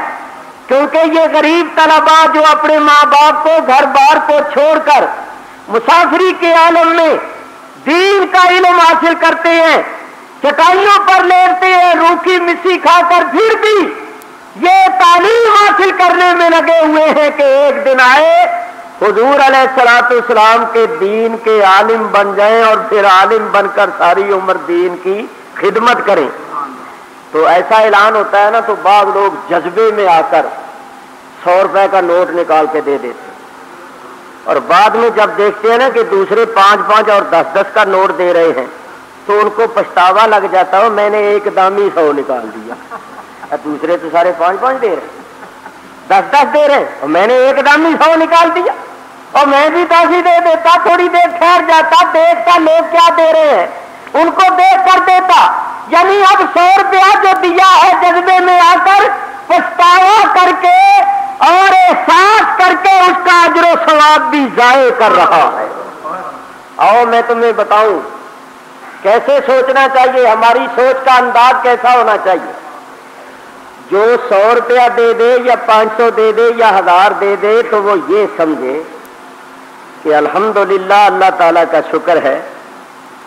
کیونکہ یہ غریب طلباء جو اپنے ماں باپ کو گھر بار کو چھوڑ کر مسافری کے عالم میں دین کا علم حاصل کرتے ہیں، چٹائیوں پر لیٹتے ہیں روکھی مسی کھا کر، پھر بھی یہ تعلیم حاصل کرنے میں لگے ہوئے ہیں کہ ایک دن آئے حضور علیہ الصلوۃ والسلام کے دین کے عالم بن جائیں اور پھر عالم بن کر ساری عمر دین کی خدمت کریں. تو ایسا اعلان ہوتا ہے نا تو بعض لوگ جذبے میں آ کر 100 روپے کا نوٹ نکال کے دے دیتے، اور بعد میں جب دیکھتے ہیں نا کہ دوسرے 5-5 اور 10-10 کا نوٹ دے رہے ہیں تو ان کو پچھتاوا لگ جاتا ہو میں نے ایک دامی 100 نکال دیا، دوسرے تو سارے 5-5 دے رہے، 10-10 دے رہے، اور میں نے ایک دامی 100 نکال دیا، اور میں بھی 10 ہی دے دیتا، تھوڑی دیر ٹھہر جاتا، دیکھتا لوگ کیا دے رہے ہیں، ان کو دیکھ کر دیتا. یعنی اب 100 روپیہ جو دیا ہے جذبے میں آ کر پچھتاوا کر کے اور احساس کر کے اس کا اجر و ثواب بھی ضائع کر رہا ہے. آؤ میں تمہیں بتاؤں کیسے سوچنا چاہیے، ہماری سوچ کا انداز کیسا ہونا چاہیے. جو 100 روپیہ دے دے یا 500 دے دے یا 1000 دے دے تو وہ یہ سمجھے کہ الحمدللہ اللہ تعالیٰ کا شکر ہے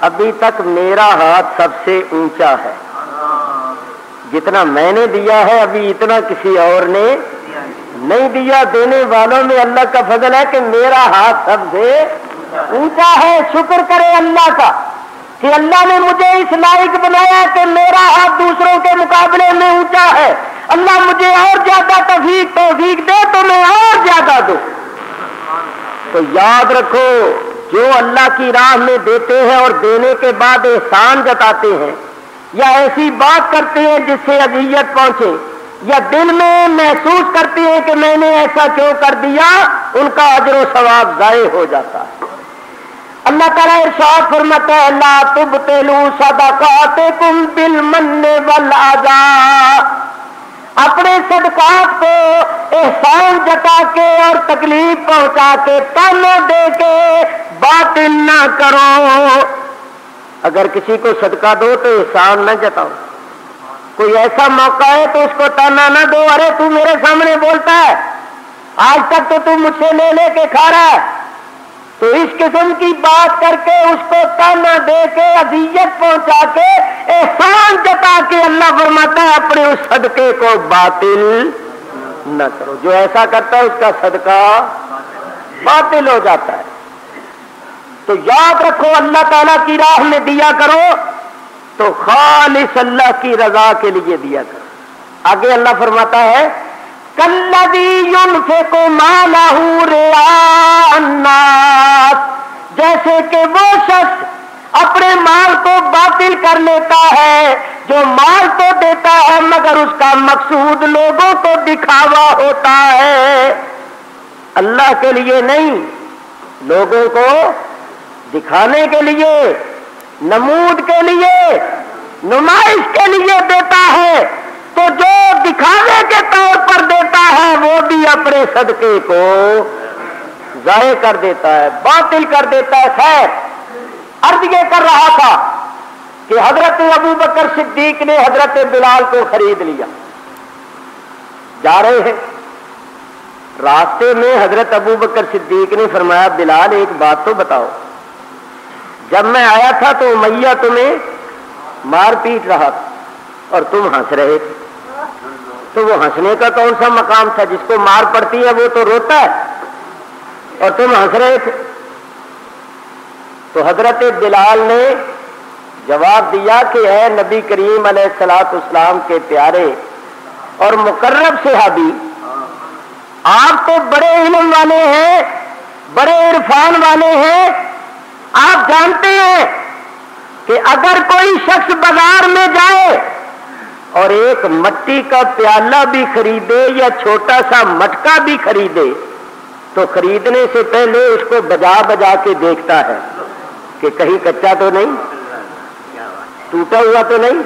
ابھی تک میرا ہاتھ سب سے اونچا ہے، جتنا میں نے دیا ہے ابھی اتنا کسی اور نے نہیں دیا. دینے والوں میں اللہ کا فضل ہے کہ میرا ہاتھ سب سے اونچا ہے. شکر کرے اللہ کا کہ اللہ نے مجھے اس لائق بنایا کہ میرا ہاتھ دوسروں کے مقابلے میں اونچا ہے. اللہ مجھے اور زیادہ توفیق دے تو میں اور زیادہ دوں. تو یاد رکھو جو اللہ کی راہ میں دیتے ہیں اور دینے کے بعد احسان جتاتے ہیں یا ایسی بات کرتے ہیں جس سے اذیت پہنچے یا دل میں محسوس کرتے ہیں کہ میں نے ایسا کیوں کر دیا، ان کا اجر و ثواب ضائع ہو جاتا ہے. اللہ تعالیٰ ارشاد فرماتا ہے لا تبطلوا صدقاتکم بالمن والعذاب، اپنے صدقات کو احسان جتا کے اور تکلیف پہنچا کے تانا دے کے باطل نہ کرو. اگر کسی کو صدقہ دو تو احسان نہ جتاؤ. کوئی ایسا موقع ہے تو اس کو تانا نہ دو، ارے تو میرے سامنے بولتا ہے آج تک تو مجھ سے لے لے کے کھا رہا ہے، تو اس قسم کی بات کر کے اس کو تانا دے کے اذیت پہنچا کے احسان جتا کے اللہ فرماتا ہے اپنے اس صدقے کو باطل نہ کرو. جو ایسا کرتا ہے اس کا صدقہ باطل ہو جاتا ہے. تو یاد رکھو اللہ تعالیٰ کی راہ میں دیا کرو تو خالص اللہ کی رضا کے لیے دیا کرو. آگے اللہ فرماتا ہے کالذی ينفق مالہ رئاء الناس، جیسے کہ وہ شخص اپنے مال کو باطل کر لیتا ہے جو مال تو دیتا ہے مگر اس کا مقصود لوگوں کو دکھاوا ہوتا ہے، اللہ کے لیے نہیں، لوگوں کو دکھانے کے لیے، نمود کے لیے، نمائش کے لیے دیتا ہے، تو جو دکھاوے کے طور پر دیتا ہے وہ بھی اپنے صدقے کو ضائع کر دیتا ہے، باطل کر دیتا ہے۔ خیر، عرض یہ کر رہا تھا کہ حضرت ابو بکر صدیق نے حضرت بلال کو خرید لیا، جا رہے ہیں، راستے میں حضرت ابو بکر صدیق نے فرمایا بلال ایک بات تو بتاؤ، جب میں آیا تھا تو امیہ تمہیں مار پیٹ رہا تھا اور تم ہنس رہے تھے، تو وہ ہنسنے کا کون سا مقام تھا؟ جس کو مار پڑتی ہے وہ تو روتا ہے اور تم ہنس رہے تھے۔ تو حضرت بلال نے جواب دیا کہ اے نبی کریم علیہ الصلوۃ والسلام کے پیارے اور مقرب صحابی، آپ تو بڑے علم والے ہیں، بڑے عرفان والے ہیں، آپ جانتے ہیں کہ اگر کوئی شخص بازار میں جائے اور ایک مٹی کا پیالہ بھی خریدے یا چھوٹا سا مٹکا بھی خریدے تو خریدنے سے پہلے اس کو بجا بجا کے دیکھتا ہے کہ کہیں کچا تو نہیں، ٹوٹا ہوا تو نہیں،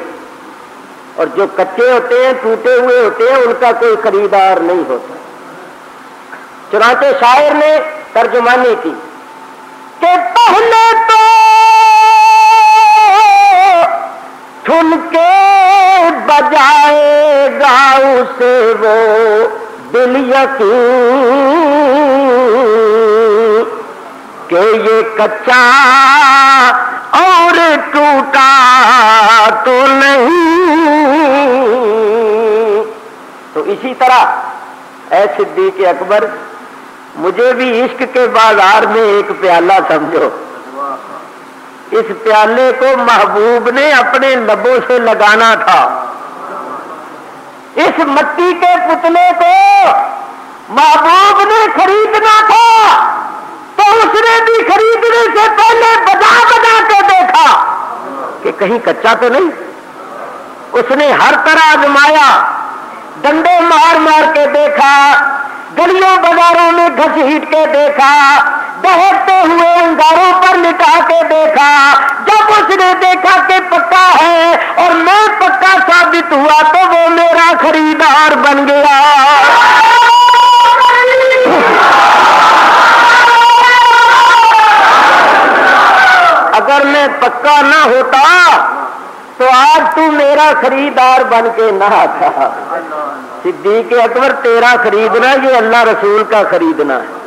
اور جو کچے ہوتے ہیں ٹوٹے ہوئے ہوتے ہیں ان کا کوئی خریدار نہیں ہوتا۔ چنانچہ شاعر نے ترجمانی کی کہ پہلے تو ٹھن کے بجائے گا اسے وہ دل یقین کہ یہ کچا اور ٹوٹا تو نہیں۔ تو اسی طرح اے صدیق اکبر، مجھے بھی عشق کے بازار میں ایک پیالہ سمجھو، اس پیالے کو محبوب نے اپنے لبوں سے لگانا تھا، اس مٹی کے پتلے کو محبوب نے خریدنا تھا، تو اس نے بھی خریدنے سے پہلے بجا بجا کے دیکھا کہ کہیں کچا تو نہیں۔ اس نے ہر طرح آزمایا، ڈنڈے مار مار کے دیکھا، گلیوں بازاروں میں گھسیٹ کے دیکھا، دہتے ہوئے انگاروں پر لٹا کے دیکھا۔ جب اس نے دیکھا کہ پکا ہے اور میں پکا ثابت ہوا تو وہ میرا خریدار بن گیا۔ اگر میں پکا نہ ہوتا تو آج تو میرا خریدار بن کے نہ آتا۔ صدیق اکبر، تیرا خریدنا یہ اللہ رسول کا خریدنا ہے۔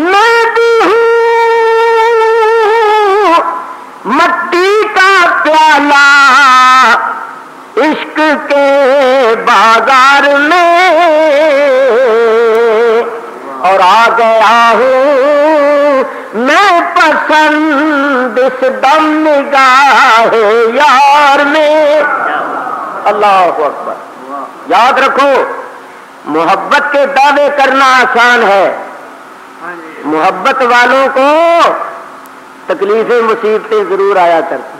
میں بھی ہوں مٹی کا پیالہ عشق کے بازار میں، اور آ گیا ہوں میں پسند اس دم نگاہ یار میں۔ اللہ اکبر۔ یاد رکھو، محبت کے دعوے کرنا آسان ہے، محبت والوں کو تکلیفیں مصیبتیں ضرور آیا کرتی۔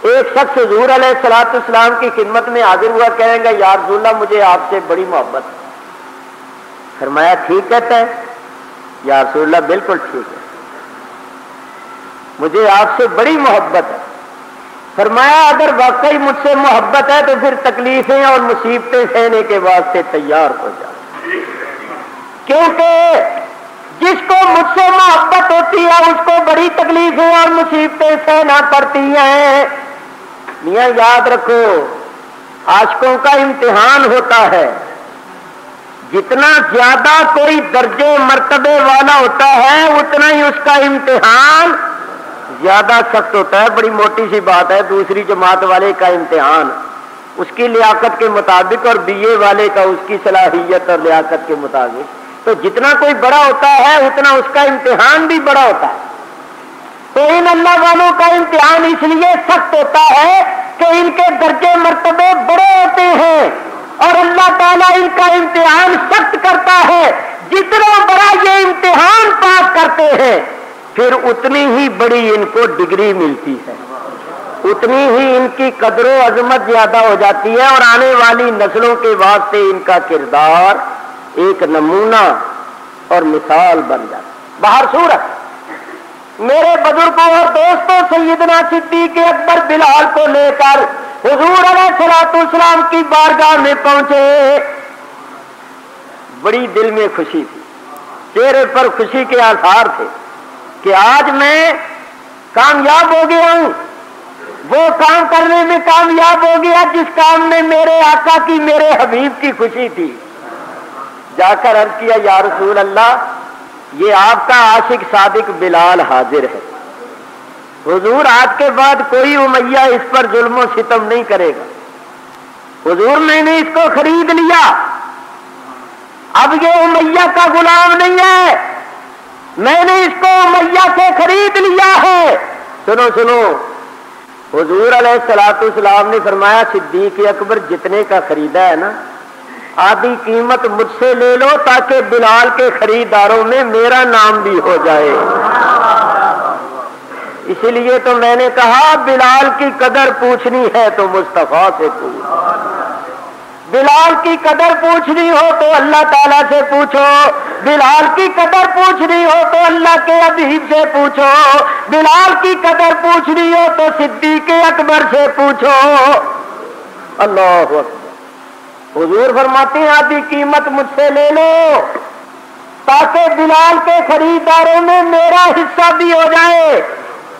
ایک شخص حضور علیہ الصلوۃ والسلام کی خدمت میں حاضر ہوا، کہیں گا یا رسول اللہ مجھے آپ سے بڑی محبت ہے۔ فرمایا ٹھیک کہتا ہے؟ یا رسول اللہ بالکل ٹھیک ہے، مجھے آپ سے بڑی محبت ہے۔ فرمایا اگر واقعی مجھ سے محبت ہے تو پھر تکلیفیں اور مصیبتیں سہنے کے واسطے تیار ہو جائے، کیونکہ جس کو مجھ سے محبت ہوتی ہے اس کو بڑی تکلیفیں اور مصیبتیں سہنا پڑتی ہیں۔ میاں یاد رکھو، عاشقوں کا امتحان ہوتا ہے، جتنا زیادہ کوئی درجے مرتبے والا ہوتا ہے اتنا ہی اس کا امتحان زیادہ سخت ہوتا ہے۔ بڑی موٹی سی بات ہے، دوسری جماعت والے کا امتحان اس کی لیاقت کے مطابق اور بی اے والے کا اس کی صلاحیت اور لیاقت کے مطابق، تو جتنا کوئی بڑا ہوتا ہے اتنا اس کا امتحان بھی بڑا ہوتا ہے۔ تو ان اللہ والوں کا امتحان اس لیے سخت ہوتا ہے کہ ان کے درجے مرتبے بڑے ہوتے ہیں اور اللہ تعالیٰ ان کا امتحان سخت کرتا ہے۔ جتنا بڑا یہ امتحان پاس کرتے ہیں پھر اتنی ہی بڑی ان کو ڈگری ملتی ہے۔ اتنی ہی ان کی قدر و عظمت زیادہ ہو جاتی ہے اور آنے والی نسلوں کے واسطے ان کا کردار ایک نمونہ اور مثال بن جاتا ہے۔ باہر صورت میرے بزرگوں اور دوستوں، سیدنا صدیق اکبر بلال کو لے کر حضور علیہ الصلوۃ والسلام کی بارگاہ میں پہنچے۔ بڑی دل میں خوشی تھی، چہرے پر خوشی کے آثار تھے کہ آج میں کامیاب ہو گیا ہوں، وہ کام کرنے میں کامیاب ہو گیا جس کام میں میرے آقا کی، میرے حبیب کی خوشی تھی۔ جا کر عرض کیا یا رسول اللہ، یہ آپ کا عاشق صادق بلال حاضر ہے، حضور آج کے بعد کوئی امیہ اس پر ظلم و ستم نہیں کرے گا، حضور میں نے اس کو خرید لیا، اب یہ امیہ کا غلام نہیں ہے، میں نے اس کو امیہ سے خرید لیا ہے۔ سنو سنو، حضور علیہ الصلوۃ والسلام نے فرمایا صدیق اکبر جتنے کا خریدا ہے نا، آدھی قیمت مجھ سے لے لو تاکہ بلال کے خریداروں میں میرا نام بھی ہو جائے۔ اسی لیے تو میں نے کہا بلال کی قدر پوچھنی ہے تو مصطفیٰ سے پوچھ، بلال کی قدر پوچھنی ہو تو اللہ تعالیٰ سے پوچھو، بلال کی قدر پوچھنی ہو تو اللہ کے حبیب سے پوچھو، بلال کی قدر پوچھنی ہو تو صدیق اکبر سے پوچھو۔ اللہ اکبر۔ حضور فرماتے ہیں آدھی قیمت مجھ سے لے لو تاکہ بلال کے خریداروں میں میرا حصہ بھی ہو جائے،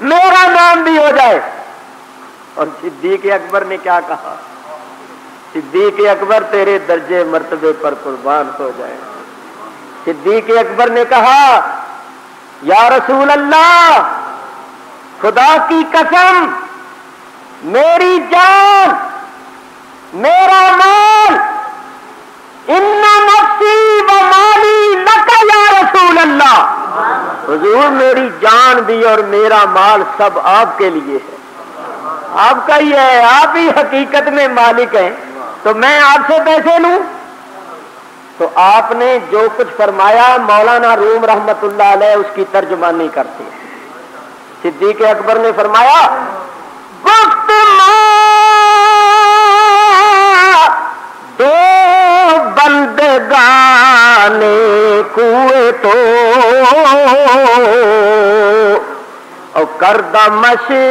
میرا نام بھی ہو جائے۔ اور صدیق اکبر نے کیا کہا؟ صدیق اکبر تیرے درجے مرتبے پر قربان ہو جائے۔ صدیق اکبر نے کہا یا رسول اللہ، خدا کی قسم، میری جان، میرا مال، ان نفسی و مالی لک یا رسول اللہ، حضور میری جان بھی اور میرا مال سب آپ کے لیے ہے، آپ کا ہی ہے، آپ ہی حقیقت میں مالک ہیں، تو میں آپ سے پیسے لوں؟ تو آپ نے جو کچھ فرمایا مولانا روم رحمت اللہ علیہ اس کی ترجمانی کرتے ہیں۔ صدیق اکبر نے فرمایا گفت دو بندگان کوئے تو اور کردہ مشی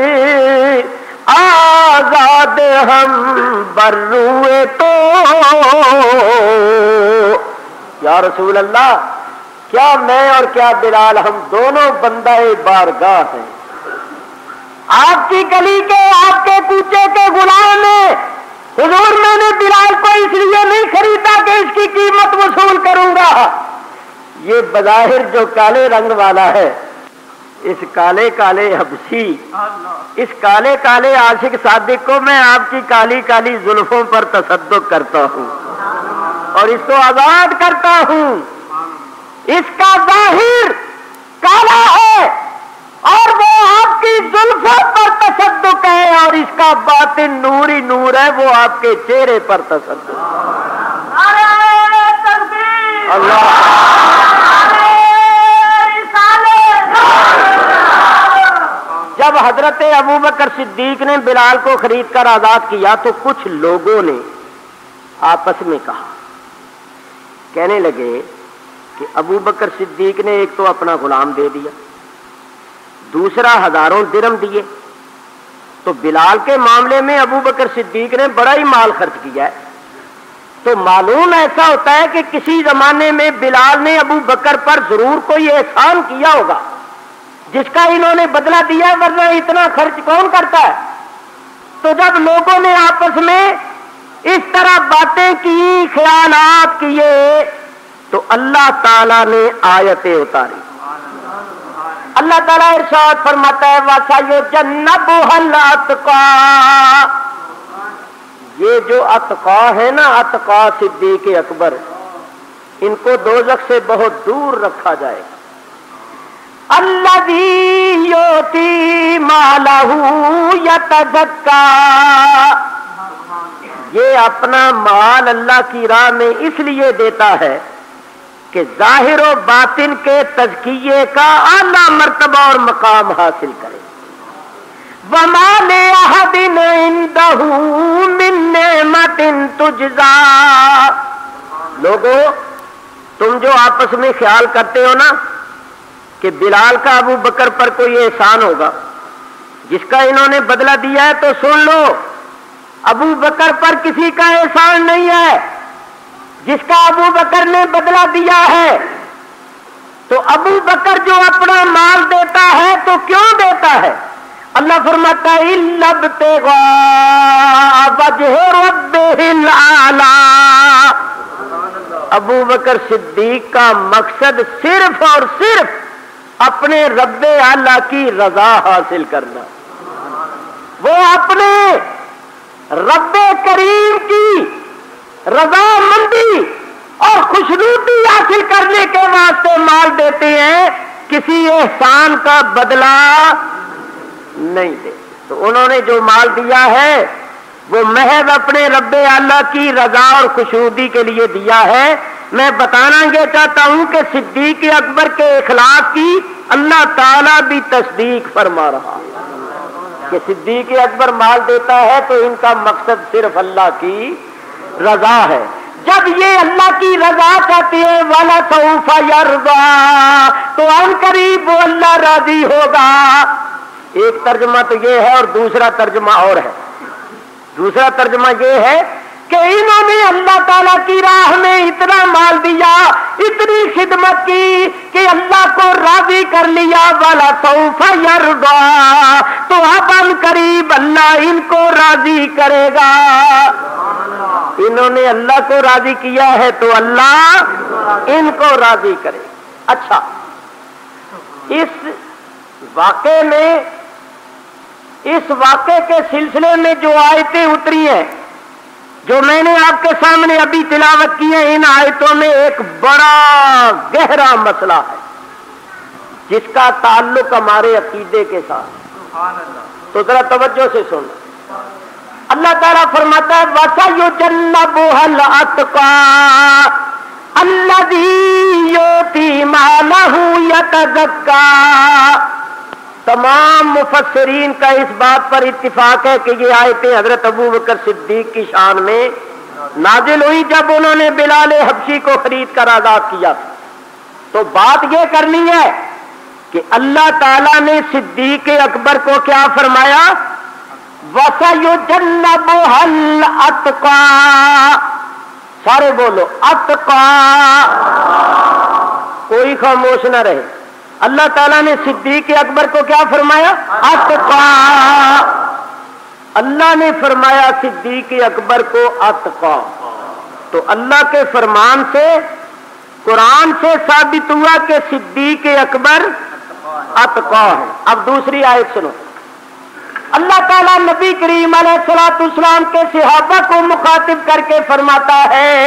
آزاد ہم بروئے تو۔ یا رسول اللہ، کیا میں اور کیا بلال ہم دونوں بندہ بارگاہ ہیں، آپ کی گلی کے، آپ کے کوچے کے غلام ہیں، حضور میں نے بلال کو اس لیے نہیں خریدا کہ اس کی قیمت وصول کروں گا۔ یہ بظاہر جو کالے رنگ والا ہے، اس کالے کالے حبشی، اس کالے کالے عاشق صادق کو میں آپ کی کالی کالی زلفوں پر تصدق کرتا ہوں اور اس کو آزاد کرتا ہوں۔ اس کا ظاہر کالا ہے اور وہ آپ کی زلفوں پر تصدق ہے، اور اس کا باطن نور ہی نور ہے، وہ آپ کے چہرے پر تصدق ہے۔ اللہ جب حضرت ابوبکر صدیق نے بلال کو خرید کر آزاد کیا تو کچھ لوگوں نے آپس میں کہا، کہنے لگے کہ ابوبکر صدیق نے ایک تو اپنا غلام دے دیا، دوسرا ہزاروں درہم دیے، تو بلال کے معاملے میں ابوبکر صدیق نے بڑا ہی مال خرچ کیا ہے، تو معلوم ایسا ہوتا ہے کہ کسی زمانے میں بلال نے ابوبکر پر ضرور کوئی احسان کیا ہوگا جس کا انہوں نے بدلہ دیا، ورنہ اتنا خرچ کون کرتا ہے۔ تو جب لوگوں نے آپس میں اس طرح باتیں کی، خیالات کیے، تو اللہ تعالیٰ نے آیتیں اتاری۔ اللہ تعالیٰ ارشاد فرماتا ہے وَسَيُجَنَّبُهَا الْأَتْقَى، یہ جو اتقا ہے نا، اتقا صدیق اکبر، ان کو دوزخ سے بہت دور رکھا جائے گا۔ الذی یؤتی مالہ یتزکا، یہ اپنا مال اللہ کی راہ میں اس لیے دیتا ہے کہ ظاہر و باطن کے تزکیے کا اعلیٰ مرتبہ اور مقام حاصل کرے۔ وما لأحد عنده من نعمت تجزا۔ لوگوں تم جو آپس میں خیال کرتے ہو نا کہ بلال کا ابو بکر پر کوئی احسان ہوگا جس کا انہوں نے بدلہ دیا ہے، تو سن لو ابو بکر پر کسی کا احسان نہیں ہے۔ جس کا ابو بکر نے بدلہ دیا ہے تو ابو بکر جو اپنا مال دیتا ہے تو کیوں دیتا ہے؟ اللہ فرماتا ہے اِلَّا ابْتِغَاءَ وَجْهِ رَبِّهِ الْأَعْلَىٰ۔ ابو بکر صدیق کا مقصد صرف اور صرف اپنے رب اعلیٰ کی رضا حاصل کرنا، وہ اپنے رب کریم کی رضا مندی اور خوشنودی حاصل کرنے کے واسطے مال دیتے ہیں، کسی احسان کا بدلہ نہیں دے۔ تو انہوں نے جو مال دیا ہے وہ محض اپنے رب اعلیٰ کی رضا اور خوشنودی کے لیے دیا ہے۔ میں بتانا یہ چاہتا ہوں کہ صدیق اکبر کے اخلاص کی اللہ تعالیٰ بھی تصدیق فرما رہا کہ صدیق اکبر مال دیتا ہے تو ان کا مقصد صرف اللہ کی رضا ہے۔ جب یہ اللہ کی رضا چاہتے ہیں وَلَسَوْفَ يَرْضَىٰ، تو ان قریب وہ اللہ راضی ہوگا۔ ایک ترجمہ تو یہ ہے اور دوسرا ترجمہ اور ہے۔ دوسرا ترجمہ یہ ہے کہ انہوں نے اللہ تعالیٰ کی راہ میں اتنا مال دیا، اتنی خدمت کی کہ اللہ کو راضی کر لیا، وَلَسَوْفَ يَرْضَىٰ، تو اب ان قریب اللہ ان کو راضی کرے گا۔ انہوں نے اللہ کو راضی کیا ہے تو اللہ ان کو راضی کرے۔ اچھا، اس واقعے کے سلسلے میں جو آیتیں اتری ہیں جو میں نے آپ کے سامنے ابھی تلاوت کی ہیں، ان آیتوں میں ایک بڑا گہرا مسئلہ ہے جس کا تعلق ہمارے عقیدے کے ساتھ۔ تو ذرا توجہ سے سنو۔ اللہ تعالیٰ فرماتا ہے وَسَيُجَنَّبُهَا الْأَتْقَى الَّذِي يُؤْتِي مَالَهُ يَتَزَكَّىٰ۔ تمام مفسرین کا اس بات پر اتفاق ہے کہ یہ آیتیں حضرت ابو بکر صدیق کی شان میں نازل ہوئی جب انہوں نے بلال حبشی کو خرید کر آزاد کیا۔ تو بات یہ کرنی ہے کہ اللہ تعالیٰ نے صدیق اکبر کو کیا فرمایا؟ وَسَيُجَنَّبُهَا الْأَتْقَى، سارے بولو اتقى، کوئی خاموش نہ رہے۔ اللہ تعالیٰ نے صدیق اکبر کو کیا فرمایا؟ اتقى۔ اللہ نے فرمایا صدیق اکبر کو اتقى، تو اللہ کے فرمان سے قرآن سے ثابت ہوا کہ صدیق اکبر اتقى ہے۔ اب دوسری آیت سنو۔ اللہ تعالیٰ نبی کریم علیہ الصلوۃ والسلام کے صحابہ کو مخاطب کر کے فرماتا ہے،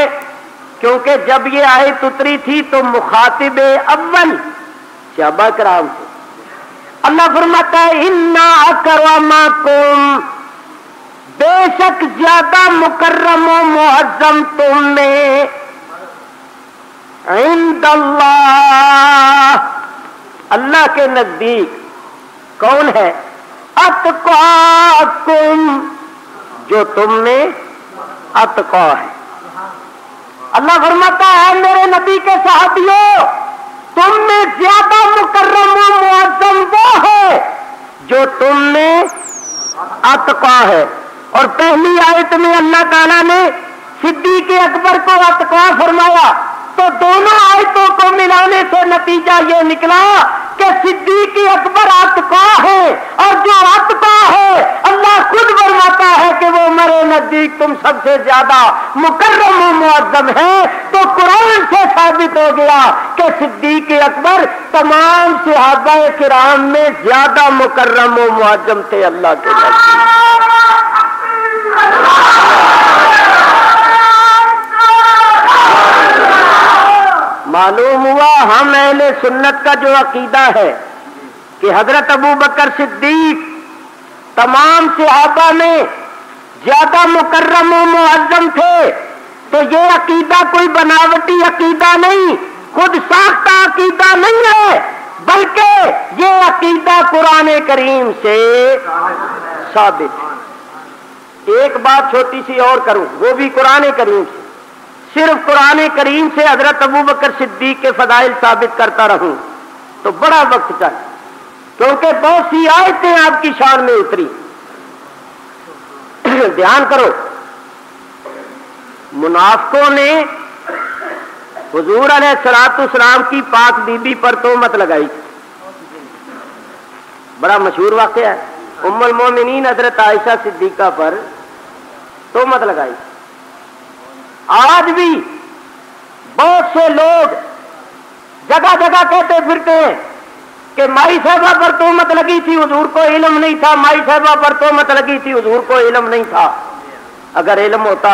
کیونکہ جب یہ آیت اتری تھی تو مخاطب اول صحابہ کرام سے اللہ فرماتا ہے اِنَّا أَكْرَمَكُمْ، بے شک زیادہ مکرم و معظم تم میں، عند اللہ، اللہ کے نزدیک کون ہے؟ اتقاکم، جو تم میں اتقا ہے۔ اللہ فرماتا ہے میرے نبی کے صحابیوں، تم میں زیادہ مکرم و معظم وہ ہے جو تم میں اتقا ہے۔ اور پہلی آیت میں اللہ تعالیٰ نے صدیق اکبر کو اتقا فرمایا، تو دونوں آیتوں کو ملانے سے نتیجہ یہ نکلا کہ صدیق اکبر اتقا ہے، اور جو اتقا ہے اللہ خود فرماتا ہے کہ وہ میرے نزدیک تم سب سے زیادہ مکرم و معظم ہے۔ تو قرآن سے ثابت ہو گیا کہ صدیق اکبر تمام صحابہ کرام میں زیادہ مکرم و معظم تھے اللہ کے نزدیک۔ معلوم ہوا ہم اہل سنت کا جو عقیدہ ہے کہ حضرت ابو بکر صدیق تمام صحابہ میں زیادہ مکرم و معظم تھے، تو یہ عقیدہ کوئی بناوٹی عقیدہ نہیں، خود ساختہ عقیدہ نہیں ہے، بلکہ یہ عقیدہ قرآن کریم سے ثابت ہے۔ ایک بات چھوٹی سی اور کروں، وہ بھی قرآن کریم سے، صرف قرآن کریم سے حضرت ابوبکر صدیق کے فضائل ثابت کرتا رہوں تو بڑا وقت چاہیے، کیونکہ بہت سی آیتیں آپ کی شان میں اتری۔ دھیان کرو، منافقوں نے حضور علیہ الصلوۃ والسلام کی پاک بی بی پر تہمت لگائی، بڑا مشہور واقعہ ہے، ام المومنین حضرت عائشہ صدیقہ پر تہمت لگائی۔ آج بھی بہت سے لوگ جگہ جگہ کہتے پھرتے ہیں کہ مائی صاحبہ پر تہمت لگی تھی، حضور کو علم نہیں تھا، مائی صاحبہ پر تہمت لگی تھی، حضور کو علم نہیں تھا۔ اگر علم ہوتا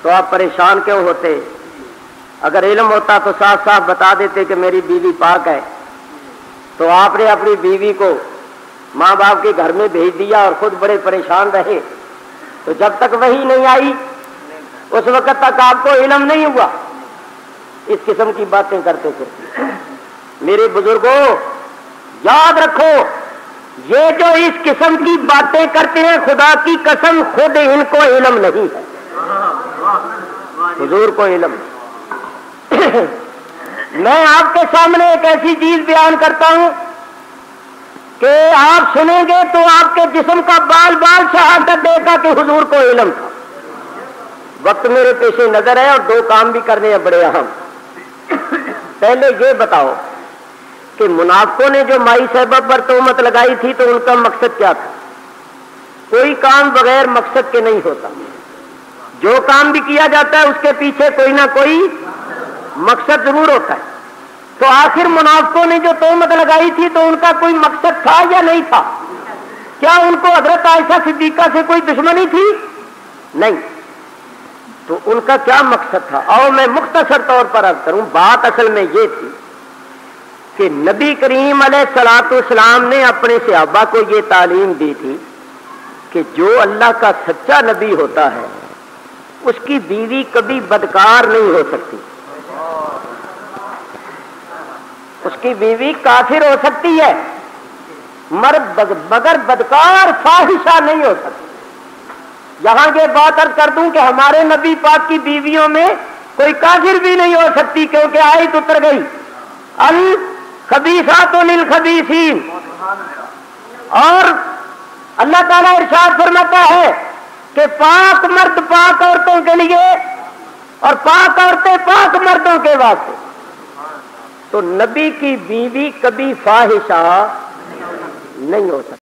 تو آپ پریشان کیوں ہوتے؟ اگر علم ہوتا تو صاف صاف بتا دیتے کہ میری بیوی پاک ہے، تو آپ نے اپنی بیوی کو ماں باپ کے گھر میں بھیج دیا اور خود بڑے پریشان رہے، تو جب تک وحی نہیں آئی اس وقت تک آپ کو علم نہیں ہوا، اس قسم کی باتیں کرتے پھرتے۔ میرے بزرگوں یاد رکھو، یہ جو اس قسم کی باتیں کرتے ہیں، خدا کی قسم خود ان کو علم نہیں ہے، حضور کو علم۔ میں آپ کے سامنے ایک ایسی چیز بیان کرتا ہوں کہ آپ سنیں گے تو آپ کے جسم کا بال بال شہادت دے گا کہ حضور کو علم تھا۔ وقت میرے پیش نظر ہے اور دو کام بھی کرنے ہیں بڑے اہم۔ پہلے یہ بتاؤ کہ منافقوں نے جو مائی صاحبہ پر تہمت لگائی تھی تو ان کا مقصد کیا تھا؟ کوئی کام بغیر مقصد کے نہیں ہوتا، جو کام بھی کیا جاتا ہے اس کے پیچھے کوئی نہ کوئی مقصد ضرور ہوتا ہے۔ تو آخر منافقوں نے جو تہمت لگائی تھی تو ان کا کوئی مقصد تھا یا نہیں تھا؟ کیا ان کو حضرت عائشہ صدیقہ سے کوئی دشمنی تھی؟ نہیں۔ تو ان کا کیا مقصد تھا؟ اور میں مختصر طور پر عرض کروں، بات اصل میں یہ تھی کہ نبی کریم علیہ الصلوۃ والسلام نے اپنے صحابہ کو یہ تعلیم دی تھی کہ جو اللہ کا سچا نبی ہوتا ہے اس کی بیوی کبھی بدکار نہیں ہو سکتی، اس کی بیوی کافر ہو سکتی ہے مگر بدکار فاحشہ نہیں ہو سکتی۔ یہاں یہ بات عرض کر دوں کہ ہمارے نبی پاک کی بیویوں میں کوئی کافر بھی نہیں ہو سکتی، کیونکہ آیت اتر گئی الخبیثات للخبیثین، اور اللہ تعالیٰ ارشاد فرماتا ہے کہ پاک مرد پاک عورتوں کے لیے اور پاک عورتیں پاک مردوں کے واسطے۔ تو نبی کی بیوی کبھی فاحشہ نہیں ہو سکتی۔